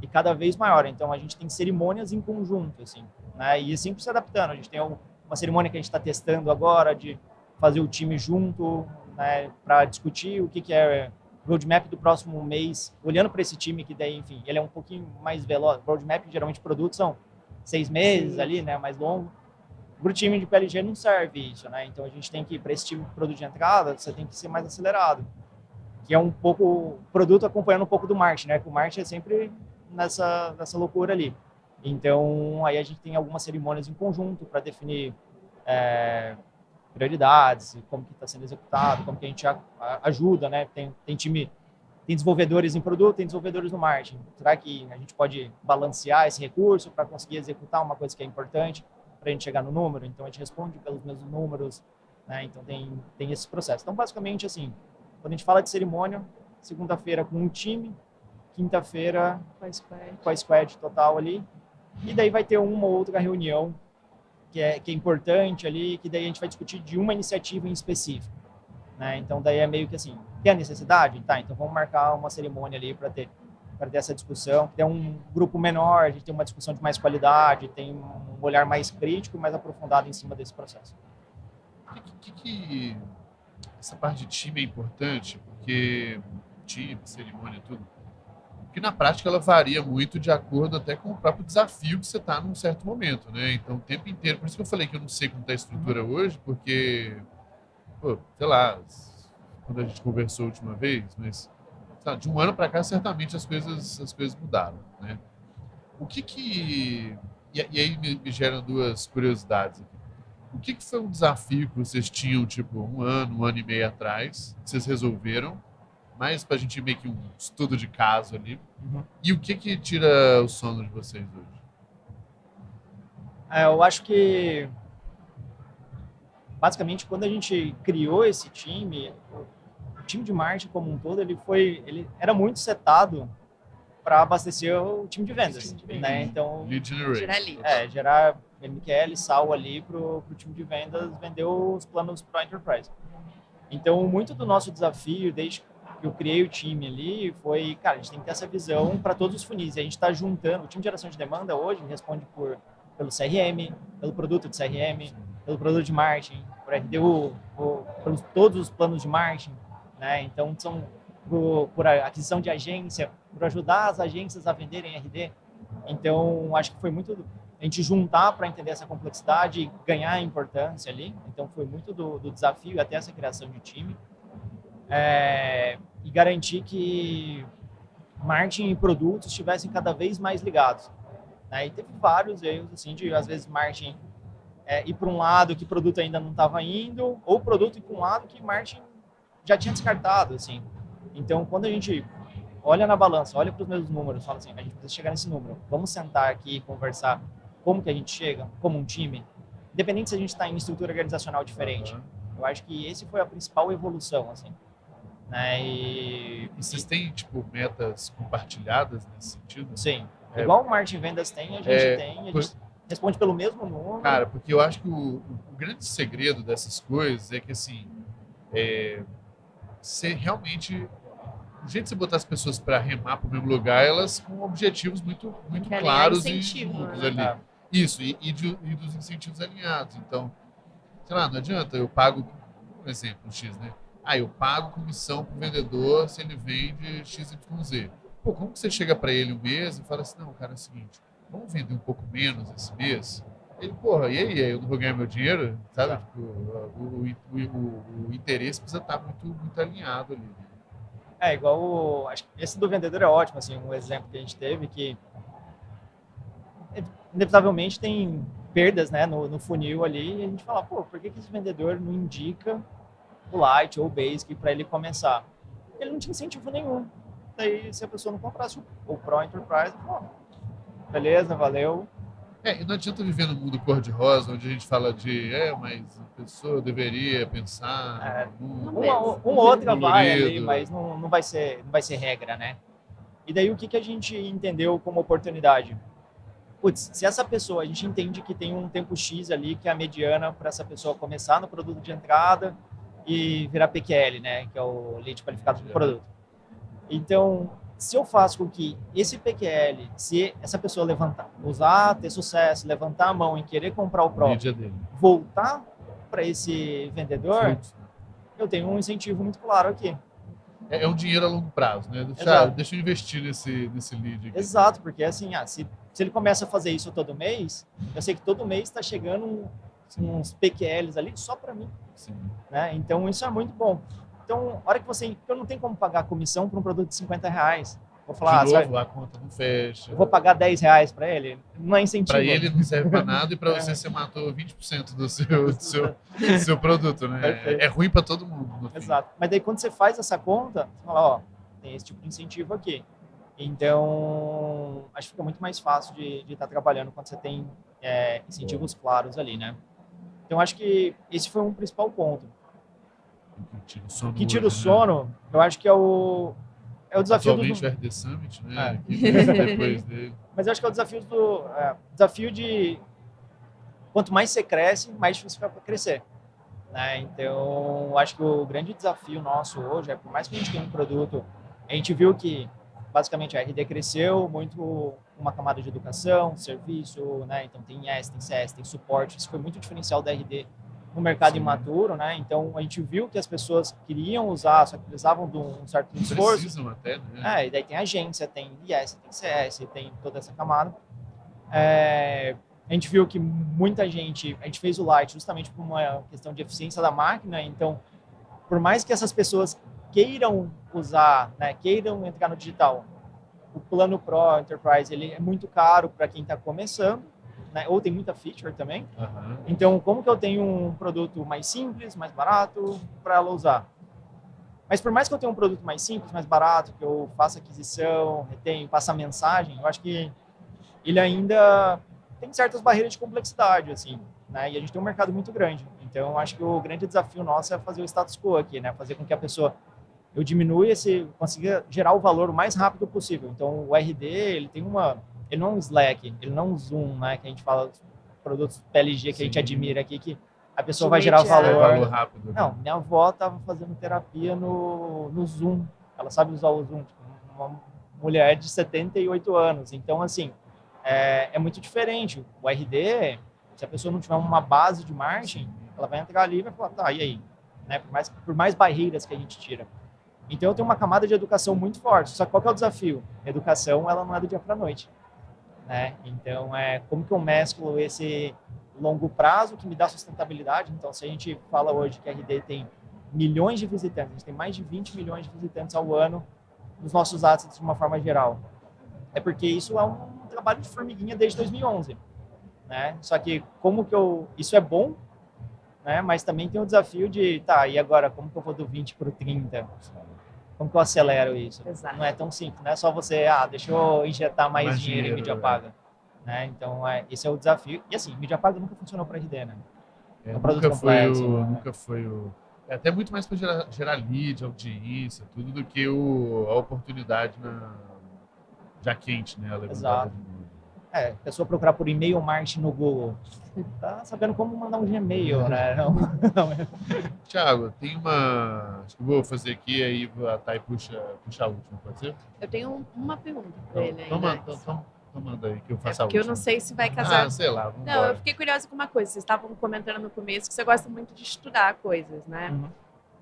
E cada vez maior. Então, a gente tem cerimônias em conjunto, assim, né? E sempre se adaptando. A gente tem uma cerimônia que a gente está testando agora de fazer o time junto, né, para discutir o que é roadmap do próximo mês, olhando para esse time que daí, enfim, ele é um pouquinho mais veloz. Roadmap, geralmente, produtos são 6 meses. Sim. Ali, né, mais longo. Para o time de PLG não serve isso, né? Então, a gente tem que, para esse time de produto de entrada, você tem que ser mais acelerado. Que é um pouco, o produto acompanhando um pouco do marketing, né? Que o marketing é sempre nessa loucura ali. Então, aí a gente tem algumas cerimônias em conjunto para definir prioridades, como que está sendo executado, como que a gente ajuda, né? Tem desenvolvedores em produto, tem desenvolvedores no marketing. Será que a gente pode balancear esse recurso para conseguir executar uma coisa que é importante para a gente chegar no número? Então, a gente responde pelos mesmos números, né? Então, tem esse processo. Então, basicamente, assim, quando a gente fala de cerimônia, segunda-feira com um time, quinta-feira com a squad total ali, e daí vai ter uma ou outra reunião que é importante ali, que daí a gente vai discutir de uma iniciativa em específico, né? Então, daí é meio que assim, tem a necessidade? Tá, então vamos marcar uma cerimônia ali para ter essa discussão. Tem um grupo menor, a gente tem uma discussão de mais qualidade, tem um olhar mais crítico, mais aprofundado em cima desse processo. Que essa parte de time é importante, porque time, cerimônia, tudo, porque na prática ela varia muito de acordo até com o próprio desafio que você está num certo momento, né? Então, o tempo inteiro, por isso que eu falei que eu não sei como está a estrutura hoje, porque, sei lá, quando a gente conversou a última vez, mas de um ano para cá, certamente as coisas mudaram, né? E aí me geram duas curiosidades aqui. O que foi um desafio que vocês tinham, tipo, um ano e meio atrás, que vocês resolveram, mais pra gente meio que um estudo de caso ali, e o que tira o sono de vocês hoje? Eu acho que, basicamente, quando a gente criou esse time, o time de marketing como um todo, ele era muito setado para abastecer o time de vendas, né? Então, lead generation. Gerar MQL, SAL ali pro time de vendas vender os planos para Enterprise. Então, muito do nosso desafio, desde que eu criei o time ali, foi, cara, a gente tem que ter essa visão para todos os funis. E a gente está juntando, o time de geração de demanda hoje responde por pelo CRM, pelo produto de CRM, pelo produto de marketing, por RDU, pelos todos os planos de marketing, né? Então, são por aquisição de agência, por ajudar as agências a venderem RD. Então, acho que foi muito a gente juntar para entender essa complexidade e ganhar importância ali. Então, foi muito do desafio até essa criação de time. E garantir que marketing e produtos estivessem cada vez mais ligados, né? E teve vários erros, assim, de às vezes marketing ir para um lado que produto ainda não estava indo, ou produto ir para um lado que marketing já tinha descartado, assim. Então, quando a gente olha na balança, olha para os mesmos números, fala assim, a gente precisa chegar nesse número, vamos sentar aqui e conversar como que a gente chega, como um time, independente se a gente está em estrutura organizacional diferente. Eu acho que esse foi a principal evolução, assim. Né? E vocês têm, tipo, metas compartilhadas nesse sentido? Sim. Igual o marketing vendas tem, a gente tem, a gente responde pelo mesmo número. Cara, porque eu acho que o grande segredo dessas coisas é que, assim, você realmente... O jeito de você botar as pessoas para remar para o mesmo lugar, elas com objetivos muito claros e juntos ali. Isso, e dos incentivos alinhados. Então, sei lá, não adianta, eu pago, um exemplo, X, né? Eu pago comissão pro vendedor se ele vende XYZ. Pô, como que você chega para ele um mês e fala assim, não, cara, é o seguinte, vamos vender um pouco menos esse mês? Ele, porra, e aí, eu não vou ganhar meu dinheiro? Sabe? Tipo, o interesse precisa estar muito alinhado ali. Igual, acho que esse do vendedor é ótimo, assim, um exemplo que a gente teve que inevitavelmente tem perdas, né, no funil ali, e a gente fala, pô, por que esse vendedor não indica o Light ou o Basic para ele começar? Ele não tinha incentivo nenhum. Daí, se a pessoa não comprasse o Pro Enterprise, pô, beleza, valeu. E não adianta viver no mundo cor-de-rosa, onde a gente fala de, mas a pessoa deveria pensar... outra vai ali, mas não vai ser regra, né? E daí, o que a gente entendeu como oportunidade? Putz, se essa pessoa, a gente entende que tem um tempo X ali, que é a mediana para essa pessoa começar no produto de entrada e virar PQL, né? Que é o lead qualificado do produto. Então, se eu faço com que esse PQL, se essa pessoa levantar, usar, ter sucesso, levantar a mão e querer comprar o Pro, voltar para esse vendedor, eu tenho um incentivo muito claro aqui. É um dinheiro a longo prazo, né? Deixa eu investir nesse lead aqui. Exato, porque assim, se ele começa a fazer isso todo mês, eu sei que todo mês está chegando uns PQLs ali só para mim. Sim. Né? Então, isso é muito bom. Então, a hora que eu não tenho como pagar comissão para um produto de R$50. Vou falar, de novo, a conta não fecha. Eu vou pagar R$10 para ele? Não é incentivo. Para ele não serve para nada e para você matou 20% do seu produto, né? Perfeito. É ruim para todo mundo. No Exato. Mas daí quando você faz essa conta, você fala, tem esse tipo de incentivo aqui. Então, acho que fica muito mais fácil de estar trabalhando quando você tem incentivos claros ali, né? Então, acho que esse foi um principal ponto. Que tira o sono, eu acho que é o desafio atualmente o RD Summit, né? Depois dele. Mas eu acho que é o desafio de quanto mais você cresce, mais difícil fica para crescer. Né? Então, acho que o grande desafio nosso hoje é, por mais que a gente tenha um produto, a gente viu que basicamente a RD cresceu muito uma camada de educação, serviço, né? Então tem IS, tem CS, tem suporte. Isso foi muito diferencial da RD no mercado imaturo, né? Então a gente viu que as pessoas queriam usar, só que precisavam de um certo esforço. Precisam até, né? E daí tem agência, tem IS, tem CS, tem toda essa camada. A gente viu que muita gente, a gente fez o Lite justamente por uma questão de eficiência da máquina. Então, por mais que essas pessoas queiram usar, né, queiram entrar no digital, o plano Pro Enterprise ele é muito caro para quem está começando, né, ou tem muita feature também. Uhum. Então, como que eu tenho um produto mais simples, mais barato para ela usar? Mas por mais que eu tenha um produto mais simples, mais barato, que eu faça aquisição, retenho, passe a mensagem, eu acho que ele ainda tem certas barreiras de complexidade, assim, né? E a gente tem um mercado muito grande. Então, eu acho que o grande desafio nosso é fazer o status quo aqui, né? Fazer com que a pessoa eu diminua consiga gerar o valor o mais rápido possível. Então, o RD, ele não é um Slack, ele não é um Zoom, né? Que a gente fala dos produtos PLG que a gente admira aqui, que a pessoa vai gerar o valor rápido. Não, minha avó estava fazendo terapia no Zoom. Ela sabe usar o Zoom. Uma mulher de 78 anos. Então, assim, é muito diferente. O RD, se a pessoa não tiver uma base de marketing, ela vai entrar ali e vai falar, tá, e aí? Né? Por mais barreiras que a gente tira. Então, eu tenho uma camada de educação muito forte. Só que qual que é o desafio? A educação, ela não é do dia para a noite. Né? Então, como que eu mesclo esse longo prazo que me dá sustentabilidade? Então, se a gente fala hoje que a RD tem milhões de visitantes, a gente tem mais de 20 milhões de visitantes ao ano nos nossos assets de uma forma geral. É porque isso é um trabalho de formiguinha desde 2011. Né? Só que isso é bom, né? Mas também tem o desafio de, tá, e agora como que eu vou do 20 para o 30? Como que eu acelero isso? Exato. Não é tão simples, não é só você, deixa eu injetar mais dinheiro em mídia paga. Né? Então, esse é o desafio. E assim, mídia paga nunca funcionou para RD, né? Nunca foi o... É até muito mais para gerar lead, audiência, tudo, do que a oportunidade já quente, né? Exato. A pessoa procurar por e-mail marketing no Google. Tá sabendo como mandar um Gmail, né? Não. Thiago, tem uma... Acho que eu vou fazer aqui, aí a Thay puxa a última, pode ser? Eu tenho uma pergunta para ele ainda. Então manda aí, que eu faço a porque última. eu não sei se vai casar. Sei lá, vamos Não, embora. eu fiquei curiosa com uma coisa. Vocês estavam comentando no começo que você gosta muito de estudar coisas, né? Uhum.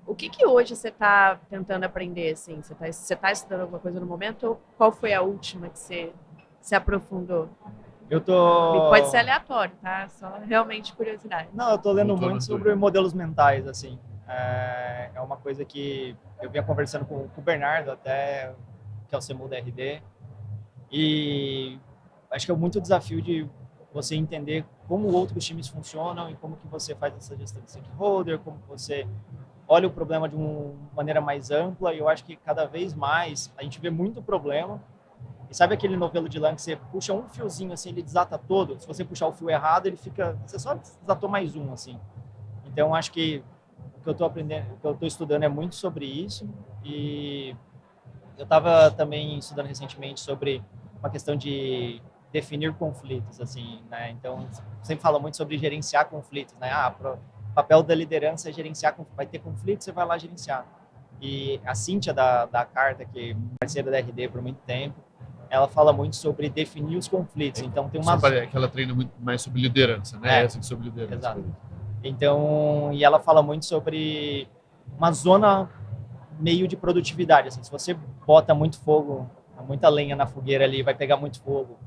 O que hoje você está tentando aprender, assim? Você tá estudando alguma coisa no momento? Ou qual foi a última que você se aprofundou? Eu tô... E pode ser aleatório, tá? Só realmente curiosidade. Não, eu tô lendo muito sobre modelos mentais, assim. É uma coisa que eu vinha conversando com o Bernardo até, que é o CMO da RD. E acho que é muito desafio de você entender como outros times funcionam e como que você faz essa gestão de stakeholder, como que você olha o problema de uma maneira mais ampla. E eu acho que cada vez mais a gente vê muito problema. E sabe aquele novelo de lã que você puxa um fiozinho assim, ele desata todo? Se você puxar o fio errado, ele fica... Você só desatou mais um, assim. Então, acho que o que eu estou aprendendo, o que eu estou estudando é muito sobre isso. E eu estava também estudando recentemente sobre uma questão de definir conflitos, assim, né? Então, sempre fala muito sobre gerenciar conflitos, né? O papel da liderança é gerenciar, vai ter conflitos, você vai lá gerenciar. E a Cíntia da Carta, que é parceira da RD por muito tempo, ela fala muito sobre definir os conflitos. Então, tem uma... que ela treina muito mais sobre liderança, né? Essa sobre liderança. Exato. Então, e ela fala muito sobre uma zona meio de produtividade. Assim, se você bota muito fogo, muita lenha na fogueira ali, vai pegar muito fogo,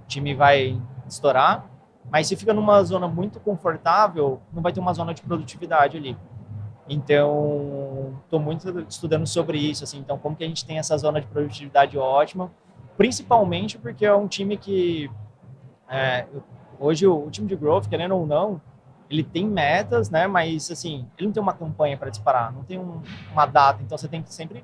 o time vai estourar. Mas se fica numa zona muito confortável, não vai ter uma zona de produtividade ali. Então, estou muito estudando sobre isso. Assim, então, como que a gente tem essa zona de produtividade ótima, principalmente porque é um time que hoje o time de growth, querendo ou não, ele tem metas, né? Mas assim, ele não tem uma campanha para disparar, não tem uma data. Então você tem que sempre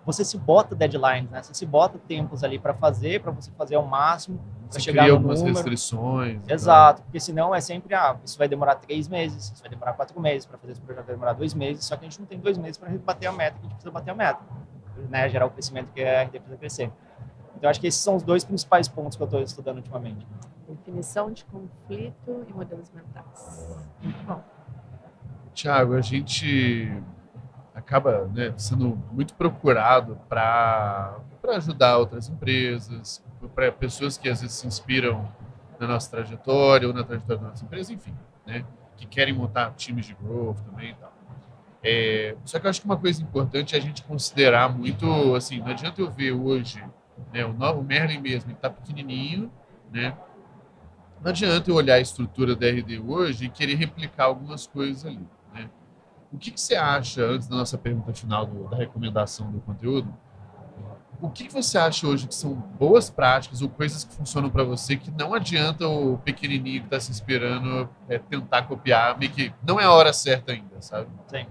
você se bota deadlines, né? Você se bota tempos ali para você fazer ao máximo, para chegar no algumas número. Restrições. Exato, porque senão é sempre isso vai demorar 3 meses, isso vai demorar 4 meses, para fazer esse projeto vai demorar 2 meses, só que a gente não tem 2 meses para bater a meta, que a gente precisa bater a meta, né? Gerar o crescimento que a RD precisa crescer. Então, acho que esses são os 2 principais pontos que eu estou estudando ultimamente. Definição de conflito e modelos mentais. Muito bom. Thiago, a gente acaba, né, sendo muito procurado para ajudar outras empresas, para pessoas que às vezes se inspiram na nossa trajetória ou na trajetória da nossa empresa, enfim, né, que querem montar times de growth também e tal. Só que eu acho que uma coisa importante é a gente considerar muito, assim, não adianta eu ver hoje, né, o Merlin mesmo, ele está pequenininho, né? Não adianta eu olhar a estrutura da RD hoje e querer replicar algumas coisas ali, né? O que você acha, antes da nossa pergunta final da recomendação do conteúdo, o que você acha hoje que são boas práticas ou coisas que funcionam para você que não adianta o pequenininho que está se inspirando tentar copiar, meio que não é a hora certa ainda, sabe? Sim.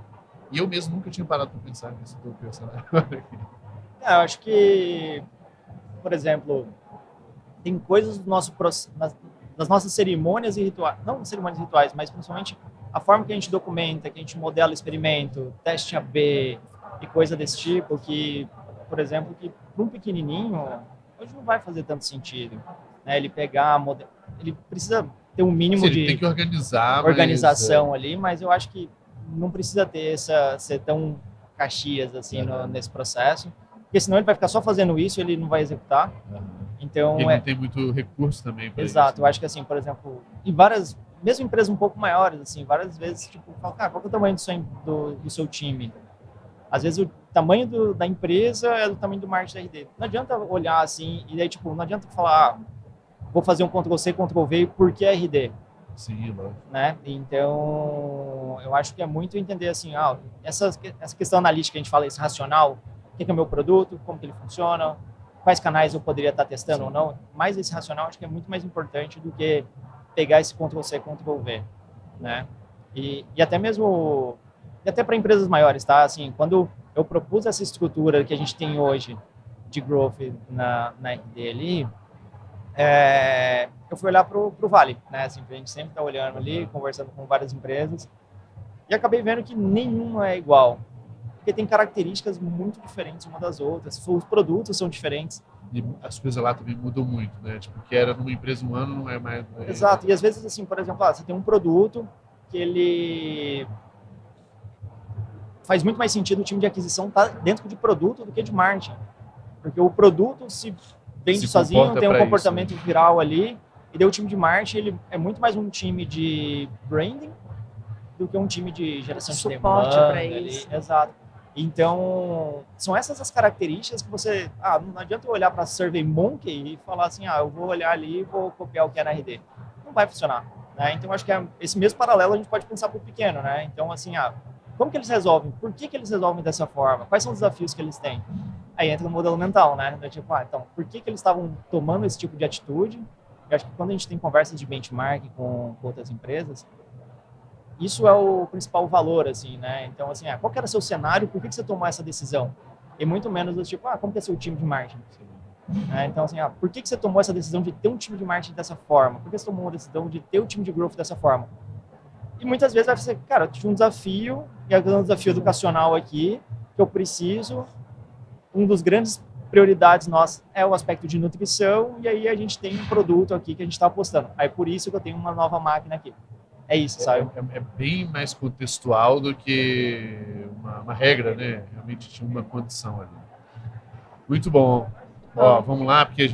E eu mesmo nunca tinha parado para pensar nisso, estou pensando agora aqui. Eu acho que, por exemplo, tem coisas do nosso das nossas cerimônias e rituais, não cerimônias e rituais, mas principalmente a forma que a gente documenta, que a gente modela experimento, teste AB e coisa desse tipo, que, por exemplo, que para um pequenininho, hoje não vai fazer tanto sentido, né? Ele pegar, ele precisa ter um mínimo de tem que organização ali, mas eu acho que não precisa ter ser tão Caxias assim nesse processo, porque senão ele vai ficar só fazendo isso e ele não vai executar. Então, E não tem muito recurso também para isso. exato, eu acho que assim, por exemplo, em várias, mesmo empresas um pouco maiores, assim, várias vezes, tipo, fala, cara, qual que é o tamanho do seu time? Às vezes o tamanho da empresa é do tamanho do marketing da RD. Não adianta olhar assim, e daí, tipo, não adianta falar, vou fazer um Ctrl+C, Ctrl+V, por que RD? Sim, lógico. Né? Então, eu acho que é muito entender assim, essa questão analítica, a gente fala, esse racional, o que é o meu produto, como que ele funciona, quais canais eu poderia estar testando ou não, mas esse racional acho que é muito mais importante do que pegar esse Ctrl+C, Ctrl+V, né? E até mesmo, e até para empresas maiores, tá? Assim, quando eu propus essa estrutura que a gente tem hoje de growth na RD ali, eu fui olhar para o Vale, né? Assim, a gente sempre está olhando ali, conversando com várias empresas, e acabei vendo que nenhuma é igual, porque tem características muito diferentes uma das outras, os produtos são diferentes. E as coisas lá também mudam muito, né? Tipo, que era numa empresa um ano, não é mais... Exato, e às vezes, assim, por exemplo, você tem um produto que ele faz muito mais sentido o time de aquisição estar dentro de produto do que de marketing, porque o produto se vende sozinho, tem um comportamento isso, né? Viral ali, e daí o time de marketing ele é muito mais um time de branding do que um time de geração de demanda ali. Exato. Então, são essas as características que você... não adianta eu olhar para SurveyMonkey e falar assim, eu vou olhar ali e vou copiar o que é na RD. Não vai funcionar, né? Então, acho que esse mesmo paralelo a gente pode pensar para o pequeno, né? Então, assim, como que eles resolvem? Por que eles resolvem dessa forma? Quais são os desafios que eles têm? Aí entra no modelo mental, né? Tipo, então, por que eles estavam tomando esse tipo de atitude? Eu acho que quando a gente tem conversas de benchmark com outras empresas, isso é o principal valor, assim, né? Então, assim, qual que era o seu cenário? Por que você tomou essa decisão? E muito menos do tipo, como que é seu time de marketing? Então, assim, por que você tomou essa decisão de ter um time de marketing dessa forma? Por que você tomou a decisão de ter um time de growth dessa forma? E muitas vezes vai ser, cara, eu tive um desafio, e é um desafio educacional aqui, que eu preciso. Um dos grandes prioridades nossas é o aspecto de nutrição, e aí a gente tem um produto aqui que a gente está apostando. Aí por isso que eu tenho uma nova máquina aqui. É isso, sabe? É bem mais contextual do que uma regra, né? Realmente tinha uma condição ali. Muito bom. Vamos lá, porque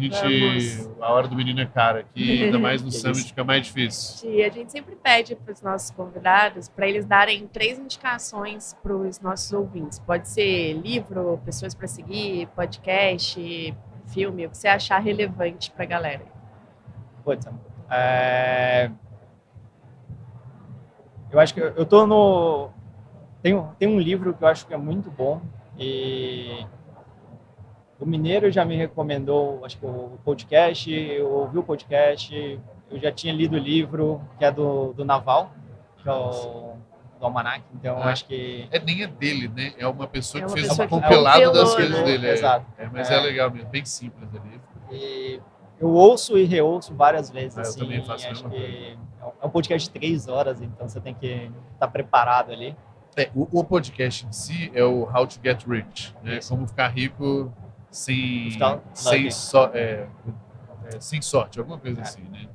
a hora do menino é cara aqui, ainda mais no Summit fica mais difícil. E a gente sempre pede para os nossos convidados para eles darem 3 indicações para os nossos ouvintes. Pode ser livro, pessoas para seguir, podcast, filme, o que você achar relevante para a galera. Putz, eu acho que eu tô no... Tem um livro que eu acho que é muito bom e o Mineiro já me recomendou, acho que o podcast, eu ouvi o podcast, eu já tinha lido o livro, que é do Naval, que é do Almanac, então acho que... Nem é dele, né? É uma pessoa que fez um compilado das coisas dele. Exato. Mas é legal mesmo, bem simples ali. E eu ouço e reouço várias vezes, assim. Eu também faço acho que é um podcast de 3 horas, então você tem que estar preparado ali. O podcast em si é o How to Get Rich, né? Isso. Como ficar rico sem sorte, alguma coisa assim, né?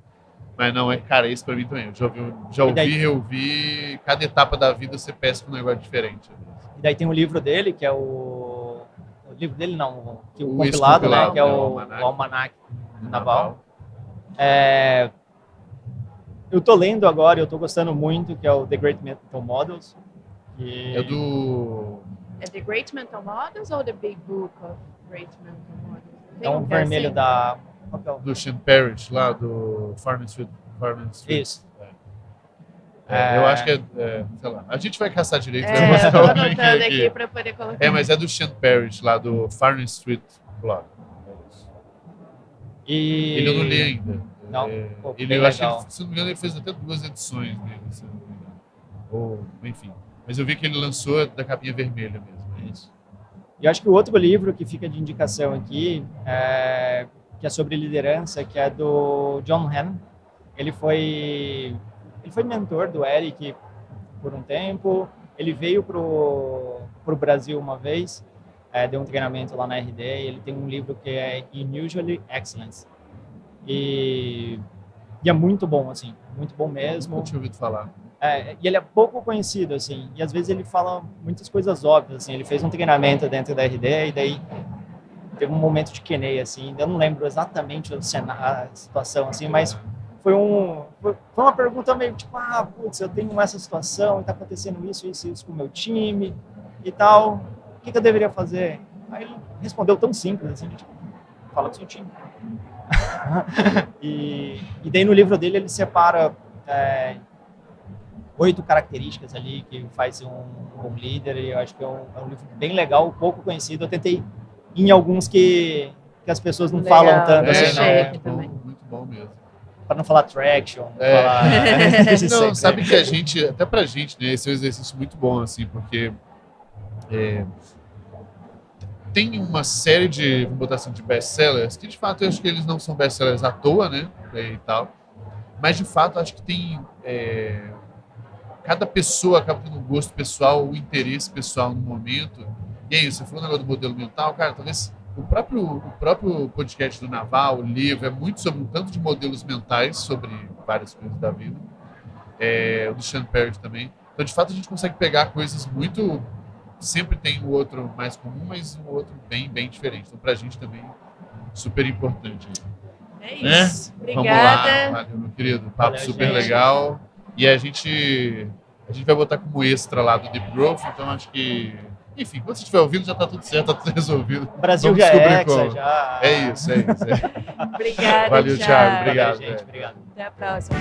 Mas não, cara, isso pra mim também. Eu já ouvi, reouvi, cada etapa da vida você pesca um negócio diferente. E daí tem um livro dele, que é o livro dele não, que o O compilado, né? Que é o o Almanac Naval. Eu tô lendo agora, eu tô gostando muito, que é o The Great Mental Models. Que... É The Great Mental Models ou The Big Book of Great Mental Models? É um vermelho assim? da... Do Sean Parrish, lá do Farm Street. Isso. Eu acho que sei lá, a gente vai caçar direito. Eu tô anotando aqui para poder colocar. Mas é do Sean Parrish, lá do Farm Street Blog. Ele eu não li ainda. Não? Eu acho que, se não me engano, ele fez até 2 edições dele, se não me engano. Ou, enfim. Mas eu vi que ele lançou da capinha vermelha mesmo. Isso. E eu acho que o outro livro que fica de indicação aqui, que é sobre liderança, que é do John Hamm. Ele foi mentor do Eric por um tempo. Ele veio pro Brasil uma vez, deu um treinamento lá na RD. E ele tem um livro que é Unusually Excellence. E é muito bom, assim, muito bom mesmo. Eu tinha ouvido falar. E ele é pouco conhecido, assim, e às vezes ele fala muitas coisas óbvias, assim. Ele fez um treinamento dentro da RD e daí teve um momento de QA, assim, eu não lembro exatamente a situação, assim, mas foi uma pergunta meio tipo, putz, eu tenho essa situação e tá acontecendo isso com o meu time e tal, o que eu deveria fazer? Aí ele respondeu tão simples, assim, tipo, fala com o seu time. e daí no livro dele ele separa 8 características ali que faz um bom líder, e eu acho que é um livro bem legal, pouco conhecido. Eu tentei ir em alguns que as pessoas não Legal. falam tanto, assim, Muito bom mesmo. Para não falar traction, falar... Não, sabe que a gente, até pra gente, né, esse é um exercício muito bom, assim, porque tem uma série de, vamos botar assim, de best-sellers, que de fato eu acho que eles não são best-sellers à toa, né, e tal, mas de fato acho que tem... cada pessoa acaba tendo um gosto pessoal, um interesse pessoal no momento. E é isso, você falou o negócio do modelo mental, cara, talvez o próprio podcast do Naval, o livro, é muito sobre um tanto de modelos mentais, sobre várias coisas da vida. O do Sean Perry também. Então, de fato, a gente consegue pegar coisas muito... Sempre tem o outro mais comum, mas o outro bem, bem diferente. Então, pra gente também, super importante. É isso. Vamos Obrigada. lá, valeu, meu querido. Papo Valeu, super gente. legal. E a gente vai botar como extra lá do Deep Growth, então acho que... Enfim, quando você estiver ouvindo, já tá tudo certo, tá tudo resolvido. O Brasil Vamos já descobrir é Hexa, como. já... É isso. Obrigada, Valeu, Thiago. Obrigado, Valeu, gente. Obrigado. Até a próxima.